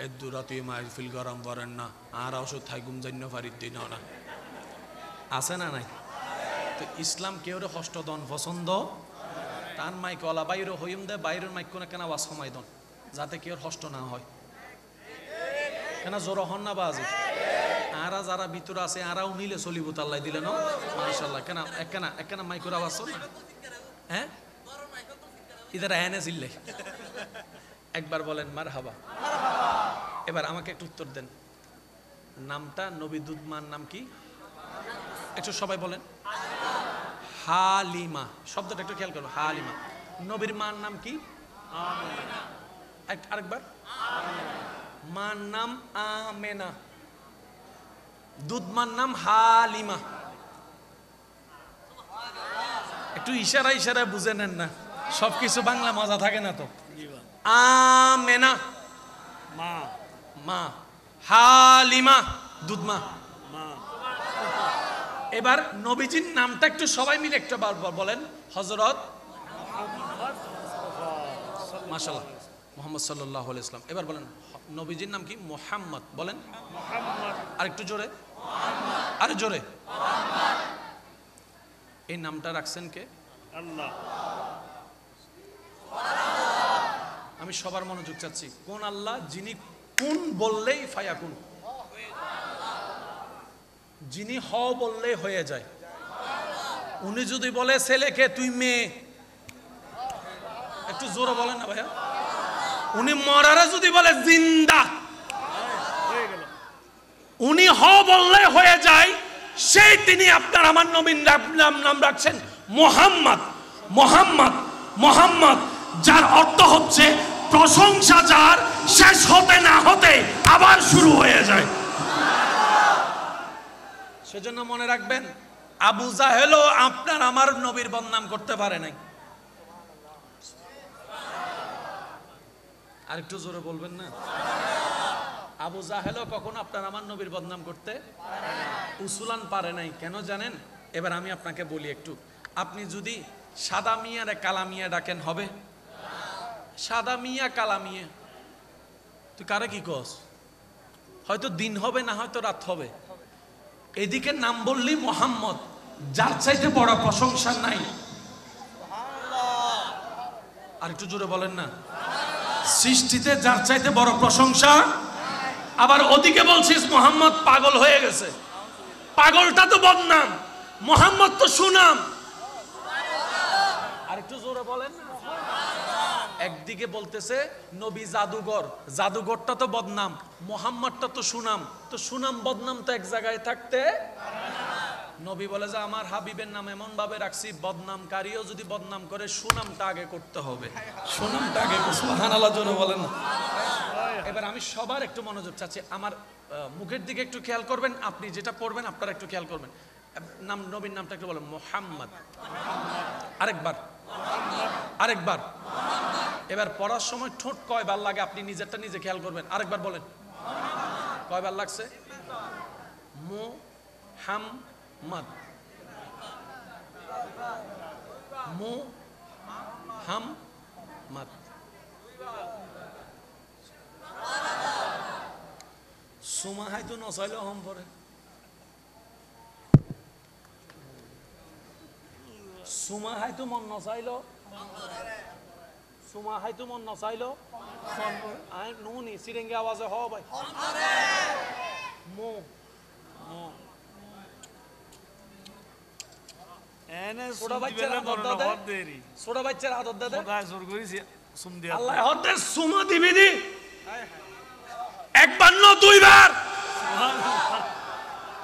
[SPEAKER 1] এদুরাতে মাহফিল গরম করেন না, আর ওষুধ থাই গুম জান্য ফারিদ দিন না, আছে না নাই? তো ইসলাম কেউ হষ্ট দন পছন্দ, তার মাইক ওলা বাইরে হইম দে, বাইরের মাইক কোনে কেন আওয়াজ সময় দন, যাতে কেউ হষ্ট না হয়, কেন জোর হন না বাজে। আরা যারা ভিতরে আছে আরাও নিলে চলিব, তাল্লাই দিলে না মাশাআল্লাহ। কেন একখানা একখানা মাইকের আওয়াজ না, হ্যাঁ ইদারা এনে চিল্লে একবার বলেন মারহাবা। এবার আমাকে একটু উত্তর দেন, নামটা নবী দুধমার নাম কি? একটু সবাই বলেন। হালিমা শব্দটা একটু খেয়াল করো, হালিমা। নবীর মার নাম কি? আরেকবার, মার নাম আমেনা, দুধমার নাম হালিমা। একটু ইশারা ইশারা বুঝে নেন না, সবকিছু বাংলা মজা থাকে না তো। আমেনা মা, মা, হালিমা দুধমা মা। এবার নবীজির নামটা একটু সবাই মিলে একটু বলেন, হযরত মাশাআল্লাহ মুহাম্মদ সাল্লাল্লাহু আলাইহি ওয়াসাল্লাম। এবার বলেন নবীজির নাম কি? মুহাম্মদ। বলেন মুহাম্মদ, আর একটু জোরে, আরে জোরে। এই নামটা রাখছেন কে?
[SPEAKER 2] আল্লাহ।
[SPEAKER 1] আমি সবার মনোযোগ চাচ্ছি। কোন আল্লাহ? যিনি কুন বললেই ফায়াকুন, যিনি হ বললেই হয়ে যায়। উনি যদি বলে ছেলেকে তুই মেয়ে, একটু জোরে বলেন না ভাইয়া। উনি মরারে যদি বলে জিন্দা, উনি হ বললে হয়ে যায়। সেই তিনি আপনার আমার নবীর নাম রাখছেন মোহাম্মদ। মোহাম্মদ, মোহাম্মদ, যার অর্থ হচ্ছে প্রশংসা যার শেষ হতে না হতে আবার শুরু হয়ে যায়। সেজন্য মনে রাখবেন, আবু জাহেলও আপনার আমার নবীর বদনাম করতে পারে নাই। আরেকটু জোরে বলবেন না? আবু জাহেলও কখনো আপনার আমার নবীর বদনাম করতে উসুলান পারে নাই। কেন জানেন? এবার আমি আপনাকে বলি একটু। আপনি যদি সাদা মিয়ারে কালা মিয়া ডাকেন, হবে? সাদা মিয়া কালা মিয়া, তুই কারে কি কস? হয়তো দিন হবে, না হয়তো রাত হবে। এদিকে নাম বললি মোহাম্মদ, যার চাইতে বড় প্রশংসা নাই। আর একটু জোরে বলেন না? সৃষ্টিতে যার চাইতে বড় প্রশংসা। আবার ওদিকে বলছিস মোহাম্মদ পাগল হয়ে গেছে। পাগলটা তো বদনাম, মোহাম্মদ তো সুনাম। আর একটু জোরে বলেন না? একদিকে বলতেছে নবী জাদুঘর, জাদুঘরটা তো বদনাম, মোহাম্মদটা তো সুনাম। তো সুনাম বদনাম তো এক জায়গায় থাকতে। নবী বলে যে আমার হাবিবের নাম এমন ভাবে রাখছি, বদনামকারীও যদি বদনাম করে সুনামটা আগে করতে হবে। সুনামটা আগে। সুবহানাল্লাহ জোরে বলেন না? এবার আমি সবার একটু মনোযোগ চাচ্ছি। আমার মুখের দিকে একটু খেয়াল করবেন। আপনি যেটা পড়বেন আপনারা একটু খেয়াল করবেন। নাম, নবীর নামটা একটু বলেন, মোহাম্মদ। আরেকবার, আরেকবার। এবার পড়ার সময় ঠোঁট কয়বার লাগে আপনি নিজেরটা নিজে খেয়াল করবেন। আরেকবার বলেন, কয়বার লাগছে? মোহাম্মদ, মোহাম্মদ। সুমা হাইতো নসাইলো হম পরে, সুমা হাইতো মন নসাইলো, সুমা হাইতো মন নসাইলো আই নুনি সিরেঙ্গে আওয়াজে হ ভাই। মো মো
[SPEAKER 2] এনে
[SPEAKER 1] ছোট বাচ্চারা আদর দেয়, ছোট বাচ্চারা আদর দেয়।
[SPEAKER 2] খোদায় জোর করেছি সুম দিয়া
[SPEAKER 1] আল্লাহ হতে সুমা দিবি দি, একবার না দুইবার।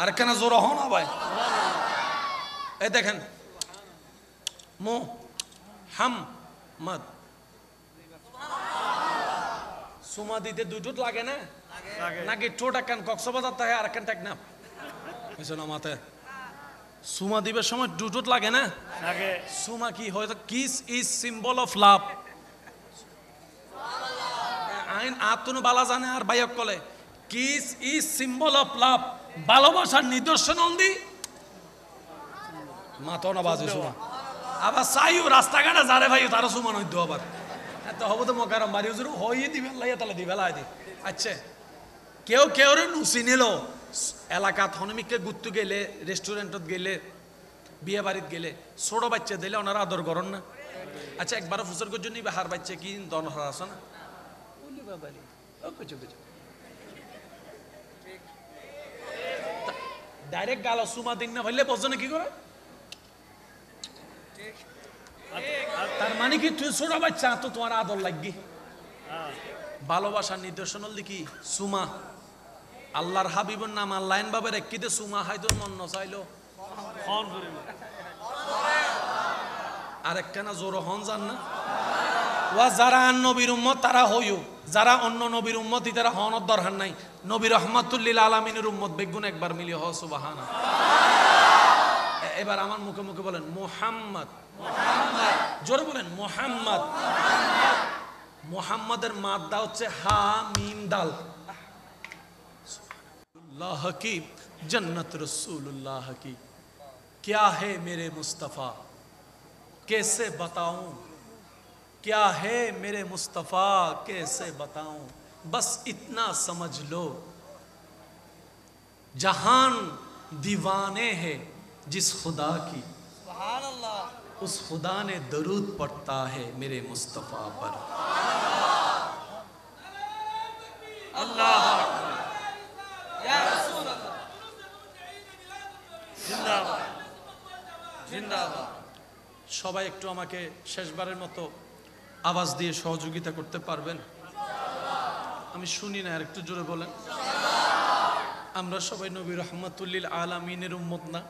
[SPEAKER 1] আর কেন জোর হও না ভাই? এই দেখেন, মোহাম্মদ, সুমা দিতে দুটো লাগে না? নাকি টোট একখান কক্সবাজার থাকে আর একখান টেকনাফ হয়েছে না মাথায়? সুমা দিবের সময় দুটো লাগে না? সুমা কি হয়তো kiss is symbol of love. আইন আতুনো বালা জানে আর বাইক কলে kiss is symbol of love, ভালোবাসার নিদর্শন অন্দি মাতো না বাজে সুমা। আবার চাইও রাস্তাঘাটে যারে ভাই তারও সুমা নইতো আবার এত হবো তো মকারম বাড়ি হুজুর হইয়ে দিবে লাইয়া তাহলে দিবে লাই দি। আচ্ছা, কেউ কেউ নুসি নিল এলাকাত হনমিককে ঘুরতে গেলে, রেস্টুরেন্টত গেলে, বিয়ে বাড়িত গেলে ছোট বাচ্চা দিলে ওনারা আদর করেন না? আচ্ছা, একবার ফুসর করছেন হার বাচ্চা কি দনহার আছে না? ডাইরেক্ট গাল সুমা দিন না ভাইলে বসনে কি করে? তার মানে কি তুই ছোট বাচ্চা তো তোমার আদর লাগবে। ভালোবাসার নিদর্শন হল কি? সুমা। আল্লাহর হাবিবের নাম আল্লাহ ভাবে রেখিতে সুমা হাইতো মন নচাইলো আর একটা না জোর হন যান না। ওয়া যারা নবীর উম্মত তারা হইও, যারা অন্য নবীর উম্মতি তারা হনর দরকার নাই। নবী রহমাতুল্লিল আলামিনের উম্মত বেগুন একবার মিলিয়ে হ সুবহানাল্লাহ। এবার আমার মুখে মুখে বলেন মুহাম্মদ, জোরে বলেন মুহাম্মদ। মুহাম্মাদের মাদ্দা হচ্ছে হা মিম দাল। अल्लाह की जन्नत रसूलुल्लाह की क्या है मेरे मुस्तफ़ा कैसे बताऊं, क्या है मेरे मुस्तफ़ा कैसे बताऊं, बस इतना समझ लो जहान दीवाने हैं जिस खुदा की,
[SPEAKER 2] सुभान अल्लाह,
[SPEAKER 1] उस खुदा ने दरूद पढ़ता है मेरे मुस्तफ़ा पर।
[SPEAKER 2] अल्लाह या रसूल अल्लाह, जिंदाबाद जिंदाबाद।
[SPEAKER 1] সবাই একটু আমাকে শেষবারের মতো আওয়াজ দিয়ে সহযোগিতা করতে পারবেন? আমি শুনি না, আর একটু জোরে বলেন। আমরা সবাই নবী রহমাতুল্লিল আলামিনের উম্মত না,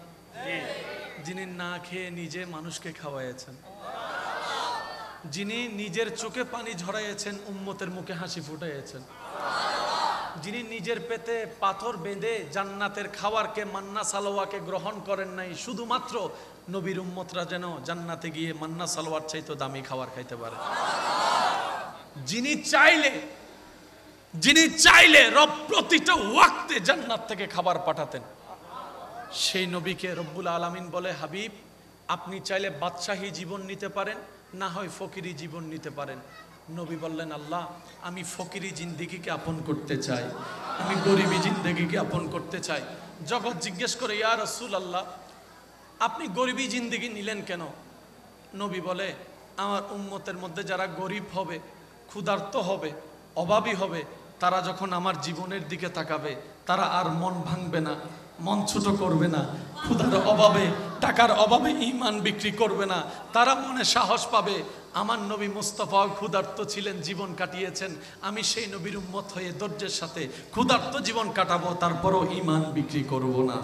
[SPEAKER 1] যিনি না খেয়ে নিজে মানুষকে খাওয়াইছেন, যিনি নিজের চোখে পানি ঝরাইয়েছেন, উম্মতের মুখে হাসি ফুটাইয়েছেন, যিনি নিজের পেটে পাথর বেঁধে জান্নাতের খাবারকে মান্না সালোয়াকে গ্রহণ করেন নাই, শুধুমাত্র নবীর উম্মতরা যেন জান্নাতে গিয়ে মান্না সালোয়ার চাইতো দামি খাবার খাইতে পারে। যিনি চাইলে রব প্রতিটা ওয়াক্তে জান্নাত থেকে খাবার পাঠাতেন, সেই নবীকে রব্বুল আলামিন বলে, হাবিব আপনি চাইলে বাদশাহী জীবন নিতে পারেন, না হয় ফকিরি জীবন নিতে পারেন। নবী বললেন, আল্লাহ আমি ফকিরি জিন্দেগিকে আপন করতে চাই, আমি গরিবী জিন্দেগিকে আপন করতে চাই। জগৎ জিজ্ঞেস করে, ইয়া রাসূলুল্লাহ আপনি গরিবী জিন্দেগি নিলেন কেন? নবী বলে, আমার উম্মতের মধ্যে যারা গরিব হবে, ক্ষুধার্ত হবে, অভাবী হবে, তারা যখন আমার জীবনের দিকে তাকাবে, তারা আর মন ভাঙবে না, মন ছোট করবে না, ক্ষুধার অভাবে টাকার অভাবে ঈমান বিক্রি করবে না, তারা মনে সাহস পাবে আমার নবী মুস্তাফা ক্ষুধার্ত ছিলেন, জীবন কাটিয়েছেন, আমি সেই নবীর উম্মত হয়ে ধৈর্যের সাথে ক্ষুধার্ত জীবন কাটাবো, তারপরও ঈমান বিক্রি করব না।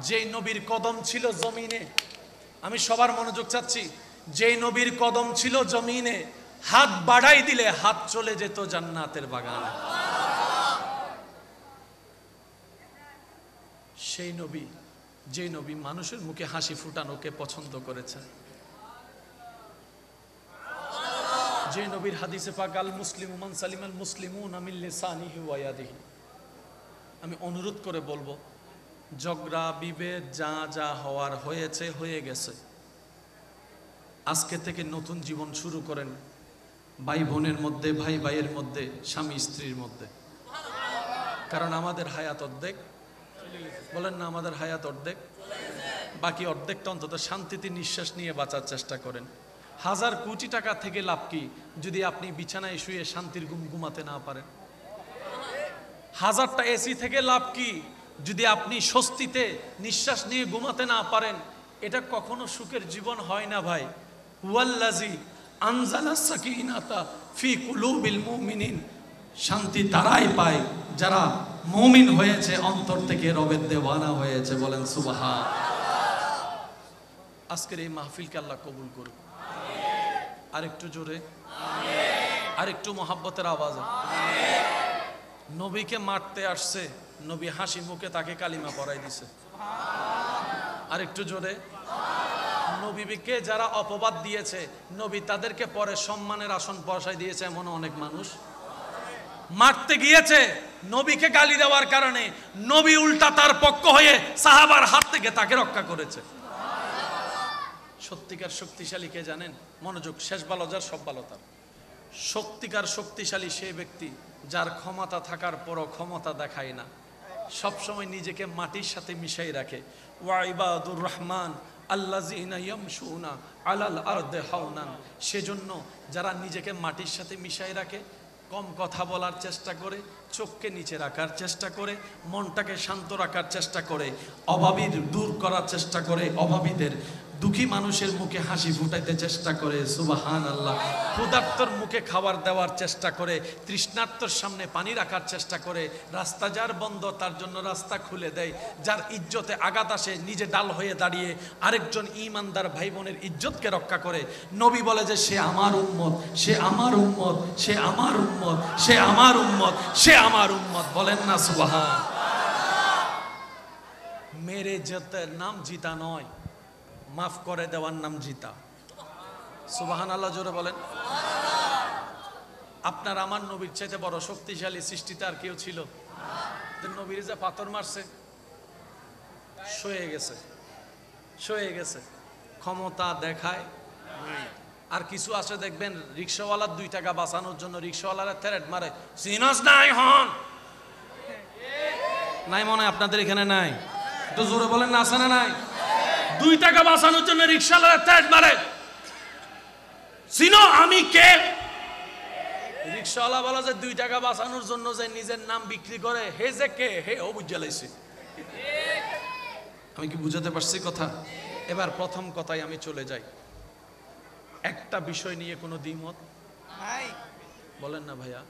[SPEAKER 1] যেই নবীর কদম ছিল জমিনে, আমি সবার মনোযোগ চাচ্ছি, যেই নবীর কদম ছিল জমিনে, হাত বাড়াই দিলে হাত চলে যেত জান্নাতের বাগানে। সেই নবী, যে নবী মানুষের মুখে হাসি ফুটানোকে পছন্দ করেছেন, যে নবীর হাদিসে পাক আল মুসলিমু মান সালিমাল মুসলিমুনা মিন লিসানিহি ওয়া ইয়াদিহি। আমি অনুরোধ করে বলবো, ঝগড়া বিভেদ যা যা হওয়ার হয়েছে হয়ে গেছে, আজকে থেকে নতুন জীবন শুরু করেন, ভাই বোনের মধ্যে, ভাই ভাইয়ের মধ্যে, স্বামী স্ত্রীর মধ্যে। কারণ আমাদের হায়াত অর্ধেক, বলেন না আমাদের হায়াত অর্ধেক, বাকি অর্ধেকটা অন্তত শান্তিতে নিঃশ্বাস নিয়ে বাঁচার চেষ্টা করেন। 1000 কোটি টাকা থেকে লাভ কি যদি আপনি বিছানায় শুয়ে শান্তির ঘুম ঘুমাতে না পারেন? 1000টা এসি থেকে লাভ কি যদি আপনি স্বস্তিতে নিঃশ্বাস নিয়ে ঘুমাতে না পারেন? এটা কখনো সুখের জীবন হয় না ভাই। ওয়াল্লাজি আনজালাস সাকিনাতা ফি কুলুবিল মুমিনিন, শান্তি তারাই পায় যারা মুমিন হয়েছে, অন্তর থেকে রবের দেওয়ানা হয়েছে। বলেন সুবহান। আজকের এই মাহফিলকে আল্লাহ কবুল করুন। আরেকটু জোরে, আরেকটু মহাব্বতের আওয়াজে। নবীকে মারতে আসছে, নবী হাসি মুখে তাকে কালিমা পড়াই দিছে। আরেকটু জোরে। নবীকে যারা অপবাদ দিয়েছে, নবী তাদেরকে পরে সম্মানের আসন বসাই দিয়েছে। এমন অনেক মানুষ মারতে গিয়েছে, নবীকে গালি দেওয়ার কারণে নবী উল্টা তার পক্ষ হয়ে সাহাবার হাত থেকে তাকে রক্ষা করেছে। সত্যিকার শক্তিশালী কে জানেন? মনোযোগ, শেষ ভালো যার সব ভালো তার। সত্যিকার শক্তিশালী সেই ব্যক্তি যার ক্ষমতা থাকার পরও ক্ষমতা দেখায় না, সবসময় নিজেকে মাটির সাথে মিশাই রাখে। ওয়া ইবাদুর রহমান আল্লাযিনা ইয়ামশুনা আলাল আরদি হাওনান। সেজন্য যারা নিজেকে মাটির সাথে মিশাই রাখে, কম কথা বলার চেষ্টা করে, চোখকে নিচে রাখার চেষ্টা করে, মনটাকে শান্ত রাখার চেষ্টা করে, অভাবী দূর করার চেষ্টা করে, অভাবীদের দুঃখী মানুষের মুখে হাসি ফুটাইতে চেষ্টা করে। সুবহানাল্লাহ। ক্ষুধার্তর মুখে খাবার দেওয়ার চেষ্টা করে, তৃষ্ণার্তর সামনে পানি রাখার চেষ্টা করে, রাস্তা যার বন্ধ তার জন্য রাস্তা খুলে দেয়, যার ইজ্জতে আঘাত আসে নিজে ডাল হয়ে দাঁড়িয়ে আরেকজন ঈমানদার ভাই বোনের ইজ্জতকে রক্ষা করে। নবী বলে যে সে আমার উম্মত, সে আমার উম্মত, সে আমার উম্মত, সে আমার উম্মত, সে আমার উম্মত। বলেন না সুবহান। মেরে যেতে নাম জিতা নয়, মাফ করে দেওয়ার নাম জিতা। সুবহানাল্লাহ জোরে বলেন। আপনার আমার নবীর চাইতে বড় শক্তিশালী সৃষ্টিতে আর কেউ ছিল? নবীর যে পাথর মারছে, সয়ে গেছে, সয়ে গেছে, ক্ষমতা দেখায়। আর কিছু আছে দেখবেন, রিক্সাওয়ালার 2 টাকা বাঁচানোর জন্য রিক্সাওয়ালারা থ্রেট মারে, সিনাস নাই হন। নাই মনে হয় আপনাদের এখানে নাই? একটু জোরে বলেন না, আছে না নাই? 2 টাকা বাঁচানোর জন্য রিক্সাওয়ালা তেজ মারে। চিনো আমি কে? রিক্সাওয়ালা বলা যে 2 টাকা বাঁচানোর জন্য যে নিজের নাম বিক্রি করে, হে যে কে, হে ও বুঝে লাইছে। আমি কি বুঝাতে পারছি কথা? এবার প্রথম কথায় আমি চলে যাই। একটা বিষয় নিয়ে কোনো দ্বিমত
[SPEAKER 2] নাই।
[SPEAKER 1] বলেন না ভাইয়া?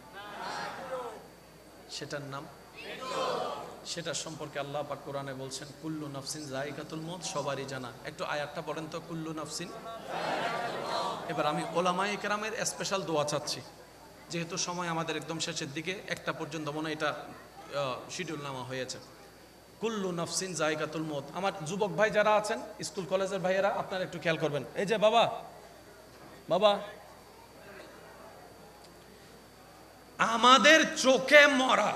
[SPEAKER 1] সেটার নাম, সেটা সম্পর্কে আল্লাহ পাক কোরআনে বলছেন কুল্লু নাফসিন যায়িকাতুল মউত, সবারই জানা। একটু আয়াতটা বলেন তো, কুল্লু নাফসিন। এবার আমি ওলামায়ে কেরামের স্পেশাল দোয়া চাচ্ছি, যেহেতু সময় আমাদের একদম শেষের দিকে, 1টা পর্যন্ত মনে হয় এটা শিডিউল নামা হয়েছে। কুল্লু নাফসিন যায়িকাতুল মউত। আমার যুবক ভাই যারা আছেন, স্কুল কলেজের ভাইয়েরা, আপনারা একটু খেয়াল করবেন। এই যে বাবা, বাবা, আমাদের চোখে মরা,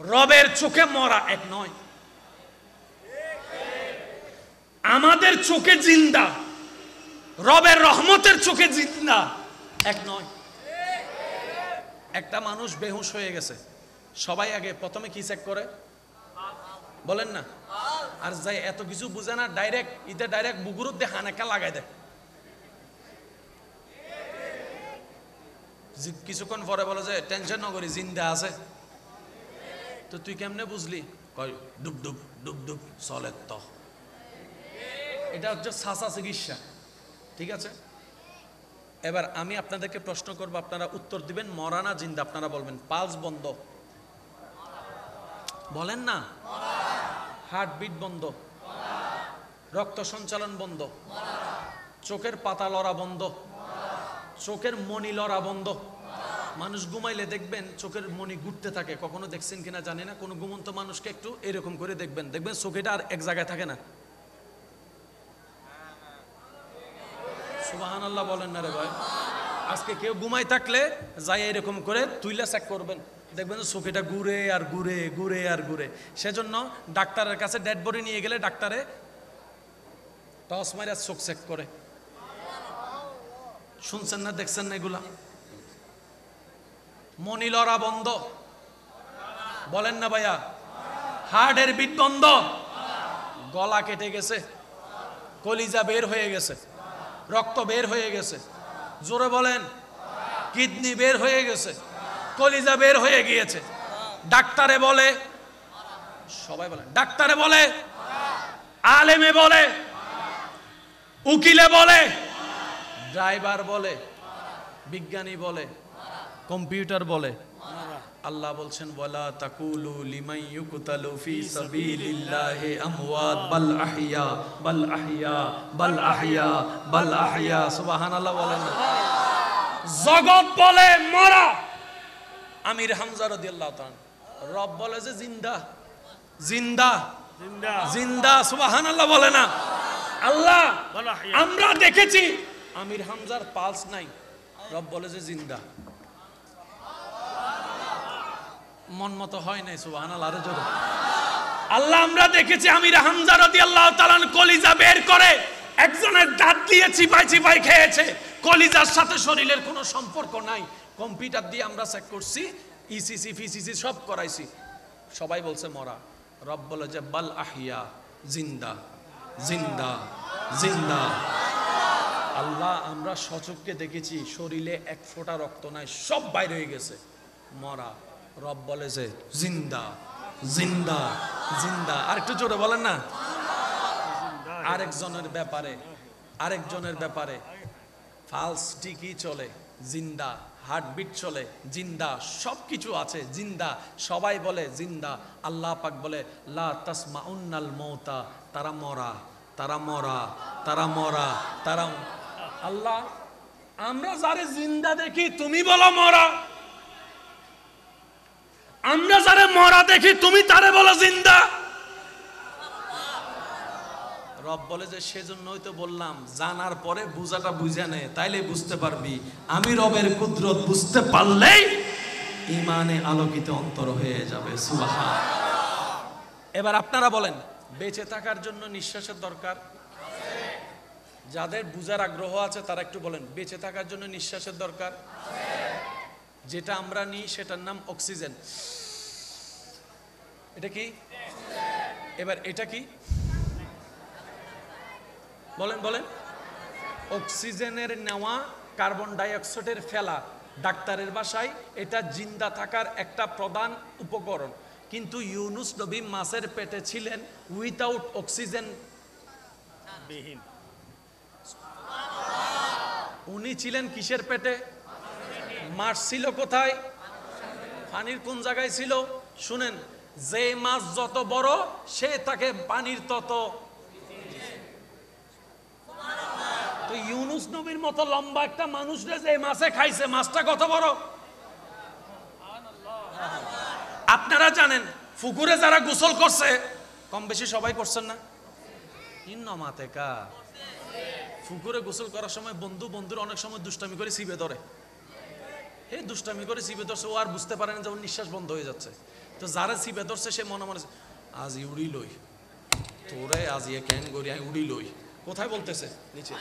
[SPEAKER 1] রবের চোখে মরা এক নয়। আমাদের চোখে জিন্দা, রবের রহমতের চোখে জিন্দা এক নয়। একটা মানুষ বেহুশ হয়ে গেছে, সবাই আগে প্রথমে কি চেক করে বলেন না? আর যাই এত কিছু বুঝে না, ডাইরেক্ট বুগুরুত দিয়ে হানেকা লাগাই দেয়। কিছুক্ষণ পরে বলে যে টেনশন না করি, জিন্দা আছে। তো তুই কেমনে বুঝলি? কয় ডুব ডুব ডুব ডুব চলে। তো এটা হচ্ছে সাসা চিকিৎসা, ঠিক আছে? এবার আমি আপনাদেরকে প্রশ্ন করব, আপনারা উত্তর দিবেন মরা না জিন্দা। আপনারা বলবেন পালস বন্ধ, বলেন না। হার্টবিট বন্ধ, রক্ত সঞ্চালন বন্ধ, চোখের পাতা লড়া বন্ধ, চোখের মনি লড়া বন্ধ। মানুষ ঘুমাইলে দেখবেন চোখের মনি ঘুরতে থাকে। কখনো দেখছেন কিনা জানি না, কোনো ঘুমন্ত মানুষকে একটু এরকম করে দেখবেন, চোখেটা আর এক জায়গায় থাকে না। সুবহানাল্লাহ বলেন না রে ভাই? আজকে কেউ ঘুমাই থাকলে যাই এরকম করে তুইলা চেক করবেন, দেখবেন চোখেটা ঘুরে আর ঘুরে, ঘুরে আর ঘুরে। সেজন্য ডাক্তারের কাছে ডেড বডি নিয়ে গেলে ডাক্তারে টস মাইরা চোখ চেক করে। শুনছেন না, দেখছেন না এগুলা? মনি লড়া বন্ধ, বলেন না ভাইয়া? হার্টের বিট বন্ধ, গলা কেটে গেছে, কলিজা বের হয়ে গেছে, রক্ত বের হয়ে গেছে, জোরে বলেন। কিডনি বের হয়ে গেছে, কলিজা বের হয়ে গিয়েছে। ডাক্তারে বলে, সবাই বলে, ডাক্তারে বলে, আলেমে বলে, উকিলে বলে, ড্রাইভার বলে, বিজ্ঞানী বলে, কম্পিউটার বলে। আল্লাহ বলছেন ওয়ালা তাকুলু লিমান ইউকতালু ফি সাবিলিল্লাহি আমওয়াত বাল আহইয়া বাল আহইয়া বাল আহইয়া বাল আহইয়া। সুবহানাল্লাহ বলেন না? জগৎ বলে মরা, আমির হামজা রাদিয়াল্লাহু তাআলা। রব বলে যে জিন্দা, জিন্দা, জিন্দা, জিন্দা। সুবহানাল্লাহ বলে না? আল্লাহ আমরা দেখেছি আমির হামজার পালস নাই, রব বলে যে জিন্দা। মন মতো হয় নাই। সুবহানাল্লাহ, আরে জোরে। আল্লাহ আমরা দেখেছি আমির হামজা রাদিয়াল্লাহু তাআলা কলিজা বের করে একজনের দাঁত দিয়ে চিপাই চিপাই খেয়েছে। কলিজার সাথে শরীরের কোনো সম্পর্ক নাই। কম্পিউটার দিয়ে আমরা চেক করছি, ইসিসি ফিসিসি সব করাইছি, সবাই বলছে মরা। রব বলে যে বাল আহইয়া, জিন্দা, জিন্দা, জিন্দা। আল্লাহ আমরা সচক্ষে দেখেছি শরীরে এক ফোঁটা রক্ত নাই, সব বাইরে হয়ে গেছে, মরা। রব বলে যে জিন্দা, জিন্দা, জিন্দা। আর একটু জোরে বলেন না? আরেকজনের ব্যাপারে ফালস ঠিকই চলে, জিন্দা। হার্টবিট চলে, জিন্দা। সব কিছু আছে, জিন্দা। সবাই বলে জিন্দা। আল্লাহ পাক বলে লা তাসমাউন্নাল মৌতা, তারা মরা, তারা মরা, তারা মরা, তারা। আল্লাহ আমরা যারে জিন্দা দেখি তুমি বলো মরা, আমরা যারে মরা দেখি তুমি তারে বলো জিন্দা। রব বলে যে সেজন্যই তো বললাম জানার পরে বুঝাটা বুঝে নে, তাইলে বুঝতে পারবি। আমি রবের কুদরত বুঝতে পারলেই ঈমানে আলোকিত অন্তর হয়ে যাবে। সুবহান। এবার আপনারা বলেন বেঁচে থাকার জন্য নিঃশ্বাসের দরকার? যাদের বুঝার আগ্রহ আছে তারা একটু বলেন বেঁচে থাকার জন্য নিঃশ্বাসের দরকার? যেটা আমরা নিই সেটার নাম অক্সিজেন। এটা কি? এবার এটা কি বলেন বলেন? অক্সিজেনের নেওয়া, কার্বন ডাই অক্সাইডের ফেলা। ডাক্তারের ভাষায় এটা জিন্দা থাকার একটা প্রধান উপকরণ। কিন্তু ইউনুস নবী মাছের পেটে ছিলেন উইথাউট অক্সিজেন বিহীন। উনি ছিলেন কিসের পেটে? মাছ ছিল কোথায়? পানির কোন জায়গায় ছিল? শুনেন, যে মাছ যত বড় সে তাকে পানির তত। তো ইউনুস নবীর মতো লম্বা একটা মানুষ যে মাছে খাইছে, মাছটা কত বড়? আপনারা জানেন পুকুরে যারা গোসল করছে, কম বেশি সবাই করছেন না? ইন্নমাতেকা পুকুরে গোসল করার সময় বন্ধুর অনেক সময় দুষ্টামি করে সিবে ধরে। হে দুষ্টামি করে সিবে ধরছে, ও আর বুঝতে পারে না যে ওর নিঃশ্বাস বন্ধ হয়ে যাচ্ছে। তো যারা সিবে ধরছে সে মনে মনে আজ উড়ি লই তোরে, আজ ইয়ে ক্যান করি আমি উড়ি লই। কোথায় বলতেছে? নিচে।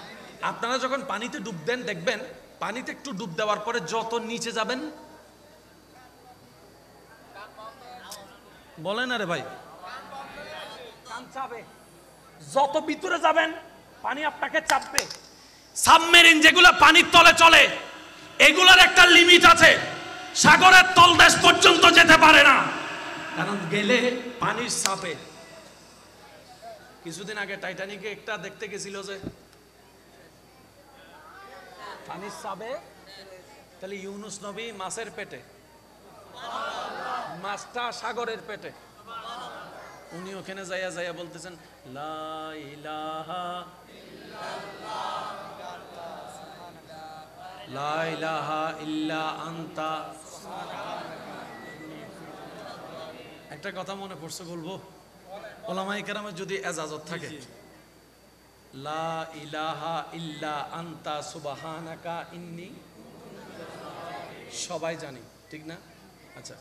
[SPEAKER 1] আপনারা যখন পানিতে ডুব দেন দেখবেন, পানিতে একটু ডুব দেওয়ার পরে যত নিচে যাবেন, বলেন আরে ভাই, যত ভিতরে যাবেন পানি আপনাকে চাপবে। সাবমেরিন যেগুলো পানির তলে চলে, এগুলোর একটা লিমিট আছে, সাগরের তলদেশ পর্যন্ত যেতে পারে না, কারণ গেলে পানির চাপে। কিছুদিন আগে টাইটানিকে একটা দেখতে গেছিল যে পানির চাপে, তাহলে ইউনুস নবী মাছের পেটে, মাছটা সাগরের পেটে। উনি ওখানে যাইয়া যাইয়া বলতেছেন লা ইলাহা লা ইলাহা ইল্লা আনতা। একটা কথা মনে পড়ছে, বলবো? ওলামায়ে কেরামের যদি এজাজত থাকে, লা ইলাহা ইল্লা আনতা সুবহানাকা ইন্নী, সবাই জানি, ঠিক না? আচ্ছা,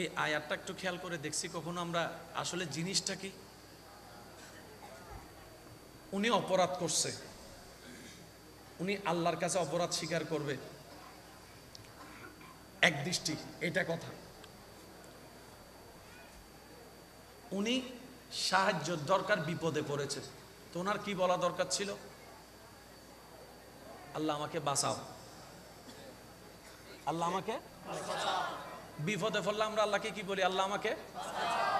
[SPEAKER 1] এই আয়াতটা একটু খেয়াল করে দেখছি কখনো আমরা আসলে জিনিসটা কি? উনি অপরাধ করছে, উনি আল্লাহর কাছে অপরাধ স্বীকার করবে, এক দৃষ্টি এটা কথা। উনি সাহায্য দরকার, বিপদে পড়েছে, তো ওনার কি বলা দরকার ছিল? আল্লাহ আমাকে বাঁচাও, আল্লাহ আমাকে। বিপদে পড়লে আমরা আল্লাহকে কি বলি? আল্লাহ আমাকে।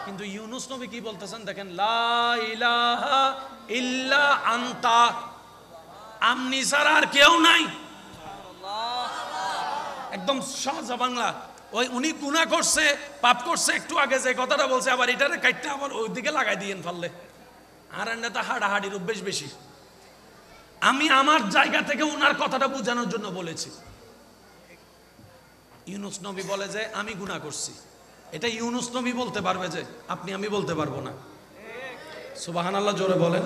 [SPEAKER 1] কিন্তু ইউনুস নবী কি বলতেছেন দেখেন, লা ইলাহা ইল্লা আনতা, আপনি ছাড়া আর কেউ নাই। একদম সহজ বাংলা। ওই উনি গুনাহ করছে, পাপ করছে, একটু আগে যে কথাটা বলছে আবার এটারে কাটতে আবার ওইদিকে লাগাই দিয়েন ফেললে। আর নেতা হাডাহাডির অভ্যেস বেশি। আমি আমার জায়গা থেকে ওনার কথাটা বোঝানোর জন্য বলেছি। ইউনুস নবী বলে যে আমি গুনাহ করছি, এটা ইউনুস নবী বলতে পারবে, যে আপনি আমি বলতে পারবো না। সুবহানাল্লাহ জোরে বলেন।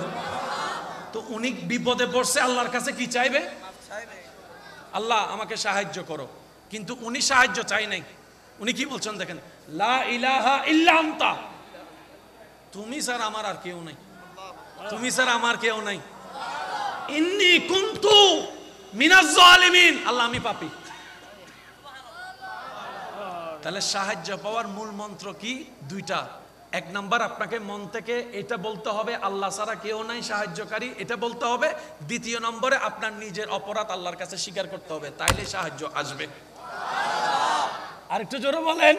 [SPEAKER 1] তো উনি বিপদে পড়ছে, আল্লাহর কাছে কি চাইবে? আল্লাহ আমাকে সাহায্য করো। কিন্তু উনি সাহায্য চাই নাই, উনি কি বলছেন দেখেন, লা ইলাহা ইল্লা আনতা, তুমি স্যার আমার আর কেউ নাই, তুমি স্যার আমার কেউ নাই। ইন্নী কুনতু মিনাজ জালিমিন, আল্লাহ আমি পাপী। তাহলে সাহায্য পাওয়ার মূল মন্ত্র কি? দুইটা। এক নাম্বার, আপনাকে মন থেকে এটা বলতে হবে আল্লাহ ছাড়া কেউ নাই সাহায্যকারী, এটা বলতে হবে। দ্বিতীয় নম্বরে আপনার নিজের অপরাধ আল্লাহর কাছে স্বীকার করতে হবে, তাইলে সাহায্য আসবে। আরেকটু জোরে বলেন,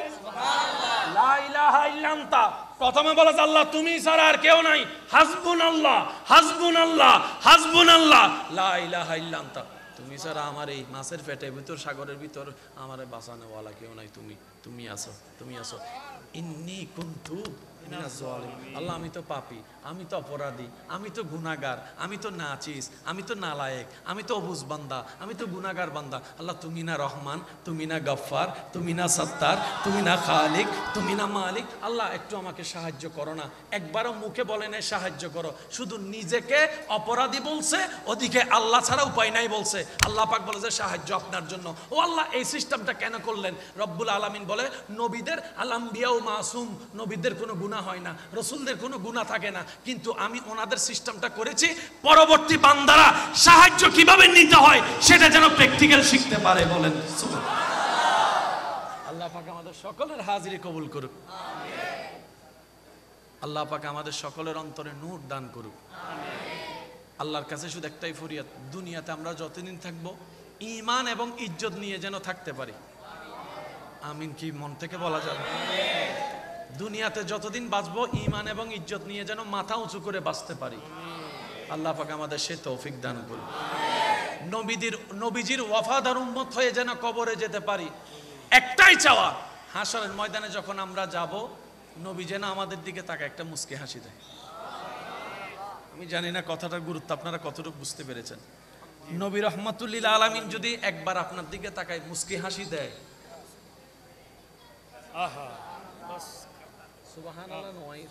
[SPEAKER 1] লা ইলাহা ইল্লা আনতা। প্রথমে বলে আল্লাহ তুমি ছাড়া আর কেউ নাই, হাসবুনাল্লাহ হাসবুনাল্লাহ হাসবুনাল্লাহ, লা ইলাহা ইল্লা আনতা, তুমি ছাড়া আমার এই মাছের পেটের ভিতর, সাগরের ভিতর আমার বাঁচানোওয়ালা কেউ নাই, তুমি আছো, তুমি আছো। ইন্নী কুনতু মিনাজ জালিমিন, আল্লাহ আমি তো পাপী, আমি তো অপরাধী, আমি তো গুনাহগার, আমি তো নাচিস, আমি তো নালায়েক, আমি তো অবুঝ বান্দা, আমি তো গুনাহগার বান্দা। আল্লাহ তুমি না রহমান, তুমি না গফফার, তুমি না সত্তার, তুমি না খালিক, তুমি না মালিক। আল্লাহ একটু আমাকে সাহায্য করো না। একবারও মুখে বলে নাই সাহায্য করো, শুধু নিজেকে অপরাধী বলছে, ওদিকে আল্লাহ ছাড়া উপায় নাই বলছে। আল্লাহ পাক বলে যে সাহায্য আপনার জন্য। ও আল্লাহ এই সিস্টেমটা কেন করলেন? রব্বুল আলামিন বলে নবীদের আল-আম্বিয়া ও মাসুম, নবীদের কোনো গুনাহ হয় না, রসুলদের কোনো গুনাহ থাকে না, কিন্তু আমি ওনাদের সিস্টেমটা করেছি পরবর্তী বান্দারা সাহায্য কিভাবে নিতে হয় সেটা যেন প্র্যাকটিক্যাল শিখতে পারে। বলেন সুবহানাল্লাহ। আল্লাহ পাক আমাদের সকলের হাজিরি কবুল করুক। আল্লাহ পাক আমাদের সকলের অন্তরে নূর দান করুক। আল্লাহর কাছে শুধু একটাই ফরিয়াদ, দুনিয়াতে আমরা যতদিন থাকবো ঈমান এবং ইজ্জত নিয়ে যেন থাকতে পারি। আমিন কি মন থেকে বলা যাবে? দুনিয়াতে যতদিন বাঁচবো ঈমান এবং ইজ্জত নিয়ে যেন মাথা উঁচু করে বাঁচতে পারি। আল্লাহ পাক আমাদের সে তৌফিক দান করুন। নবীজির ওয়াফাদার উম্মত হয়ে যেন কবরে যেতে পারি। একটাই চাওয়া, হাসরের ময়দানে যখন আমরা যাব, নবী যেন আমাদের দিকে তাকায় একটা মুস্কি হাসি দেয়। আমি জানি না কথাটার গুরুত্ব আপনারা কতটুকু বুঝতে পেরেছেন। নবী রহমাতুল্লিল আলামিন যদি একবার আপনার দিকে তাকায় মুস্কি হাসি দেয়, সুবহানাল্লাহ নয়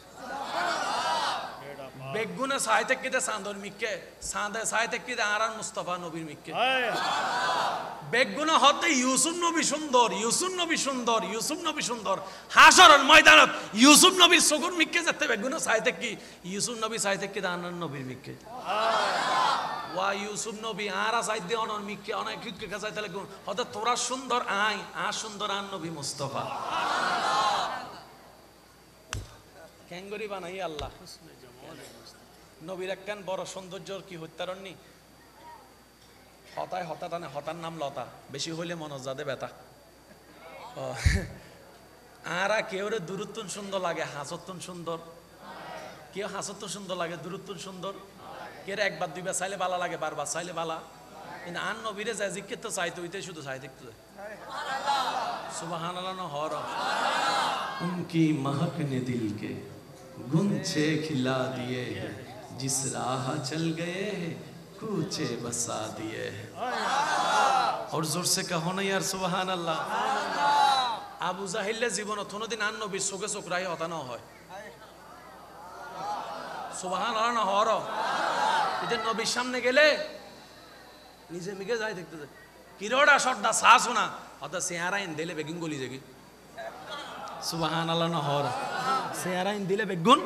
[SPEAKER 1] বেগুনা সাহিত্য কিতে সান্দর মিকে সান্দে সাহিত্য কিতে আরান মুস্তাফা নবীর মিকে বেগুনা হতে ইউসুফ নবী সুন্দর, ইউসুফ নবী সুন্দর, ইউসুফ নবী সুন্দর। হাসরের ময়দানত ইউসুফ নবীর সগুর মিকে যেতে বেগুনা সাহিত্য কি ইউসুফ নবী সাহিত্য কিতে আনান নবীর মিকে ওয়া ইউসুফ নবী আরা সাহিত্য অনর মিকে অনেক কিকে কাছে তাহলে হতে তোরা সুন্দর আই আর সুন্দর আন নবী মুস্তাফা ক্যাঙ্গরি বানাই আল্লাহ। নবীর একখান বড় সৌন্দর্য কি হত্যারণ নি হতায় হতা টানে, হতার নাম লতা, বেশি হইলে মনজাদে ব্যথা। আর কেউ রে দূরত্বন সুন্দর লাগে, হাসত্তন সুন্দর, কেউ হাসত্তন সুন্দর লাগে, দূরত্বন সুন্দর, কেউ একবার দুইবার চাইলে বালা লাগে, বারবার চাইলে বালা। কিন্তু আর নবীরে যায় জিজ্ঞেস তো চাইতে হইতে শুধু চাই দেখতে সুবহানাল্লাহ না হর उनकी महक ने दिल के गुंछे खिला दिए हैं, जिस राह चल गए हैं कूचे बसा दिए हैं। और जोर से कहो ना यार सुबहान अल्लाह। আবু জাহিলের জীবন কোনদিন আর নবীর চোখে চোখ রাই হতা না হয় সুবহানাল্লাহ না হর এটা নবীর সামনে গেলে নিজে মিকে যাই দেখতে যায় কিরোড়া সর্দা সা শোনা অর্থাৎ চেহারা ইন দিলে বেগিং গলি যাবি সুবহানাল্লাহ না হর চেহারা ইন দিলে বেগুন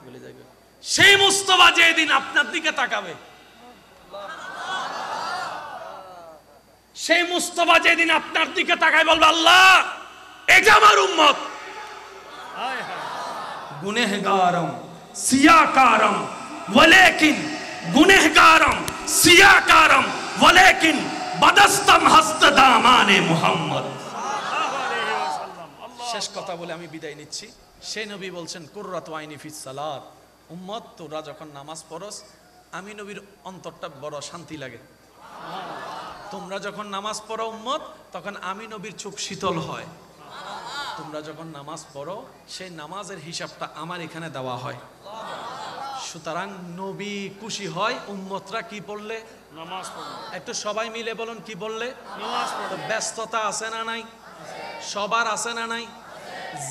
[SPEAKER 1] গলি যাবে। সেই মুস্তাফা যেদিন আপনার দিকে তাকাবে, সেই মুস্তাফা যেদিন আপনার দিকে তাকায় বলবে আল্লাহ এটা আমার উম্মত গুনেহগারম সিয়াকারম ওয়ালাকিন গুনেহগারম সিয়াকারম ওয়ালাকিন বদস্তম হস্ত দামানে মুহাম্মদ। শেষ কথা বলে আমি বিদায় নিচ্ছি। সেই নবী বলছেন কুররাতু আইনি ফিস সালাত, উম্মত তোরা যখন নামাজ পড়স আমি নবীর অন্তরটা বড় শান্তি লাগে। তোমরা যখন নামাজ পড়ো উম্মত তখন আমি নবীর চোখ শীতল হয়। তোমরা যখন নামাজ পড়ো সেই নামাজের হিসাবটা আমার এখানে দেওয়া হয়। সুতরাং নবী খুশি হয় উম্মতরা কি পড়লে নামাজ পড়লে। একটু সবাই মিলে বলুন কি বললে নামাজ পড়লে। ব্যস্ততা আছে না নাই? সবার আছে না নাই?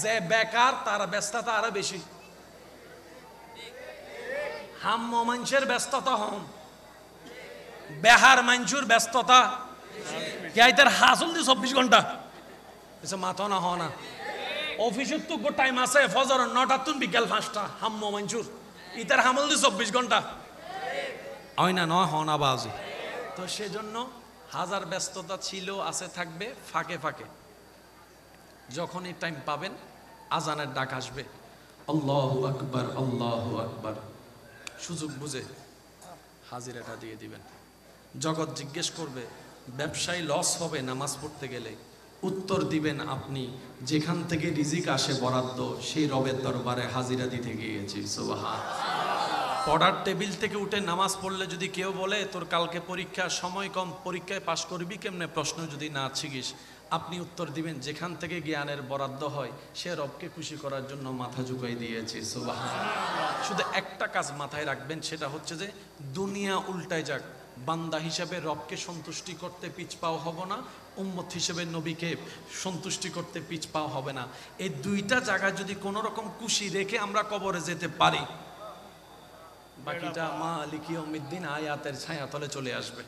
[SPEAKER 1] যে বেকার তার ব্যস্ততা আরো বেশি। হাম্ম মানুষের ব্যস্ততা হম, বেহার মানুষের ব্যস্ততা তার হাসল দিয়ে 24 ঘন্টা মাথা না হওয়া না। অফিসের তো টাইম আছে ফজর 9টা তুন বিকাল 5টা। হাম্ম মানুষের ইতার হামল দিয়ে 24 ঘন্টা হয় না নয় হওয়া না বাজে। তো সেজন্য হাজার ব্যস্ততা ছিল আছে থাকবে, ফাঁকে ফাঁকে যখনই টাইম পাবেন আজানের ডাক আসবে আল্লাহু আকবার আল্লাহু আকবার, সুযোগ বুঝে হাজিরাটা দিয়ে দিবেন। জগৎ জিজ্ঞেস করবে ব্যবসায়ী লস হবে নামাজ পড়তে গেলে, উত্তর দিবেন আপনি যেখান থেকে রিজিক আসে বরাদ্দ সেই রবের দরবারে হাজিরা দিতে গিয়েছি। সুবহানাল্লাহ। পড়ার টেবিল থেকে উঠে নামাজ পড়লে যদি কেউ বলে তোর কালকে পরীক্ষা সময় কম, পরীক্ষায় পাশ করবি কেমনে, প্রশ্ন যদি না শিখিস, আপনি উত্তর দিবেন যেখান থেকে জ্ঞানের বরাদ্দ হয় সে রবকে খুশি করার জন্য মাথা ঝুঁকাই দিয়েছে। সুবহানাল্লাহ। শুধু একটা কাজ মাথায় রাখবেন, সেটা হচ্ছে যে দুনিয়া উল্টায় যাক, বান্দা হিসেবে রবকে সন্তুষ্টি করতে পিছপাও হব না, উম্মত হিসেবে নবীকে সন্তুষ্টি করতে পিছপাও হবে না। এই দুইটা জায়গায় যদি কোনো রকম খুশি রেখে আমরা কবরে যেতে পারি, বাকিটা মালিক ইয়াউমিদ্দিন আয়াতের ছায়াতলে চলে আসবে।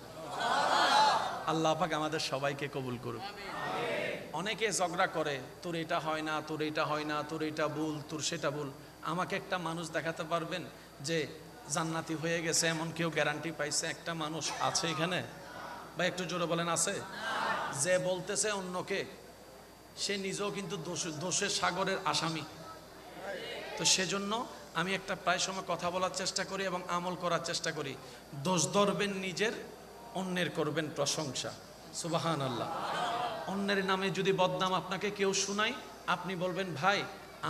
[SPEAKER 1] আল্লাহ পাক আমাদের সবাইকে কবুল করুক। অনেকে ঝগড়া করে তোর এটা হয় না, তোর এটা হয় না, তোর এটা ভুল, তোর সেটা ভুল। আমাকে একটা মানুষ দেখাতে পারবেন যে জান্নাতি হয়ে গেছে এমন কেউ গ্যারান্টি পাইছে? একটা মানুষ আছে এখানে? বা একটু জোরে বলেন আছে? যে বলতেছে অন্যকে, সে নিজেও কিন্তু দোষের সাগরের আসামি। তো সেজন্য আমি একটা প্রায় সময় কথা বলার চেষ্টা করি এবং আমল করার চেষ্টা করি, দোষ ধরবেন নিজের, অন্যের করবেন প্রশংসা। সুবহানাল্লাহ। অন্যের নামে যদি বদনাম আপনাকে কেউ শুনায়, আপনি বলবেন ভাই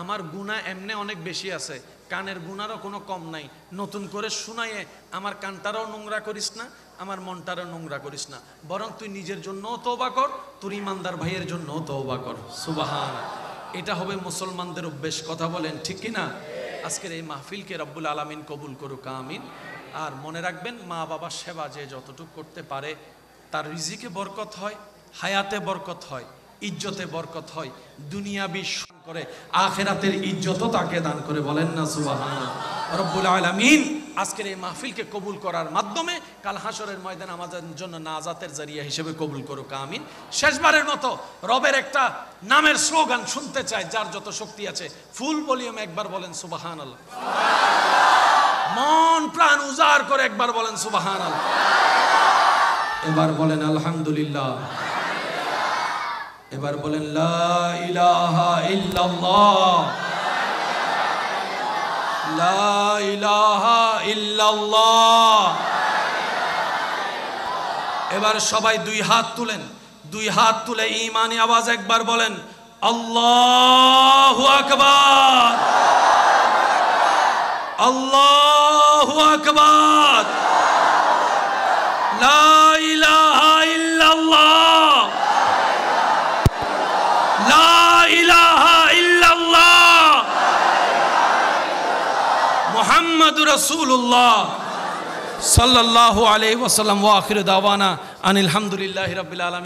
[SPEAKER 1] আমার গুনাহ এমনি অনেক বেশি আছে, কানের গুনারও কোনো কম নাই, নতুন করে শুনাইয়ে আমার কানটারও নোংরা করিস না, আমার মনটারও নোংরা করিস না, বরং তুই নিজের জন্যও তওবা কর, তোর ইমানদার ভাইয়ের জন্যও তওবা কর। সুবহানাল্লাহ। এটা হবে মুসলমানদের অভ্যেস। কথা বলেন ঠিক কি না? আজকের এই মাহফিলকে রব্বুল আলামিন কবুল করুক, আমিন। আর মনে রাখবেন, মা বাবার সেবা যে যতটুকু করতে পারে তার রিজিকে বরকত হয়, হায়াতে বরকত হয়, ইজ্জতে বরকত হয়, দুনিয়াবি করে আখিরাতের ইজ্জতও তাকে দান করে। বলেন না সুবহানাল্লাহ। রব্বুল আলামিন আজকের এই মাহফিলকে কবুল করার মাধ্যমে কাল হাসরের ময়দানে আমাদের জন্য নাজাতের জারিয়া হিসেবে কবুল করুক, আমিন। শেষবারের মতো রবের একটা নামের স্লোগান শুনতে চাই, যার যত শক্তি আছে ফুল ভলিউমে একবার বলেন সুবহানাল্লাহ। মন প্রাণ উজাড় করে একবার বলেন সুবহানাল্লাহ। এবার বলেন আলহামদুলিল্লাহ। এবার বলেন লা ইলাহা ইল্লাল্লাহ, লা ইলাহা ইল্লাল্লাহ। এবার সবাই দুই হাত তুলেন, দুই হাত তুলে ঈমানি আওয়াজ একবার বলেন আল্লাহু আকবার, আল্লাহু আকবার, লা ইলাহা ইল্লাল্লাহ, লা ইলাহা ইল্লাল্লাহ, মুহাম্মাদুর রাসূলুল্লাহ সাল্লাল্লাহু আলাইহি ওয়াসাল্লাম। ওয়া আখিরু দাওয়ানা আনিল হামদুলিল্লাহি রাব্বিল আলামিন।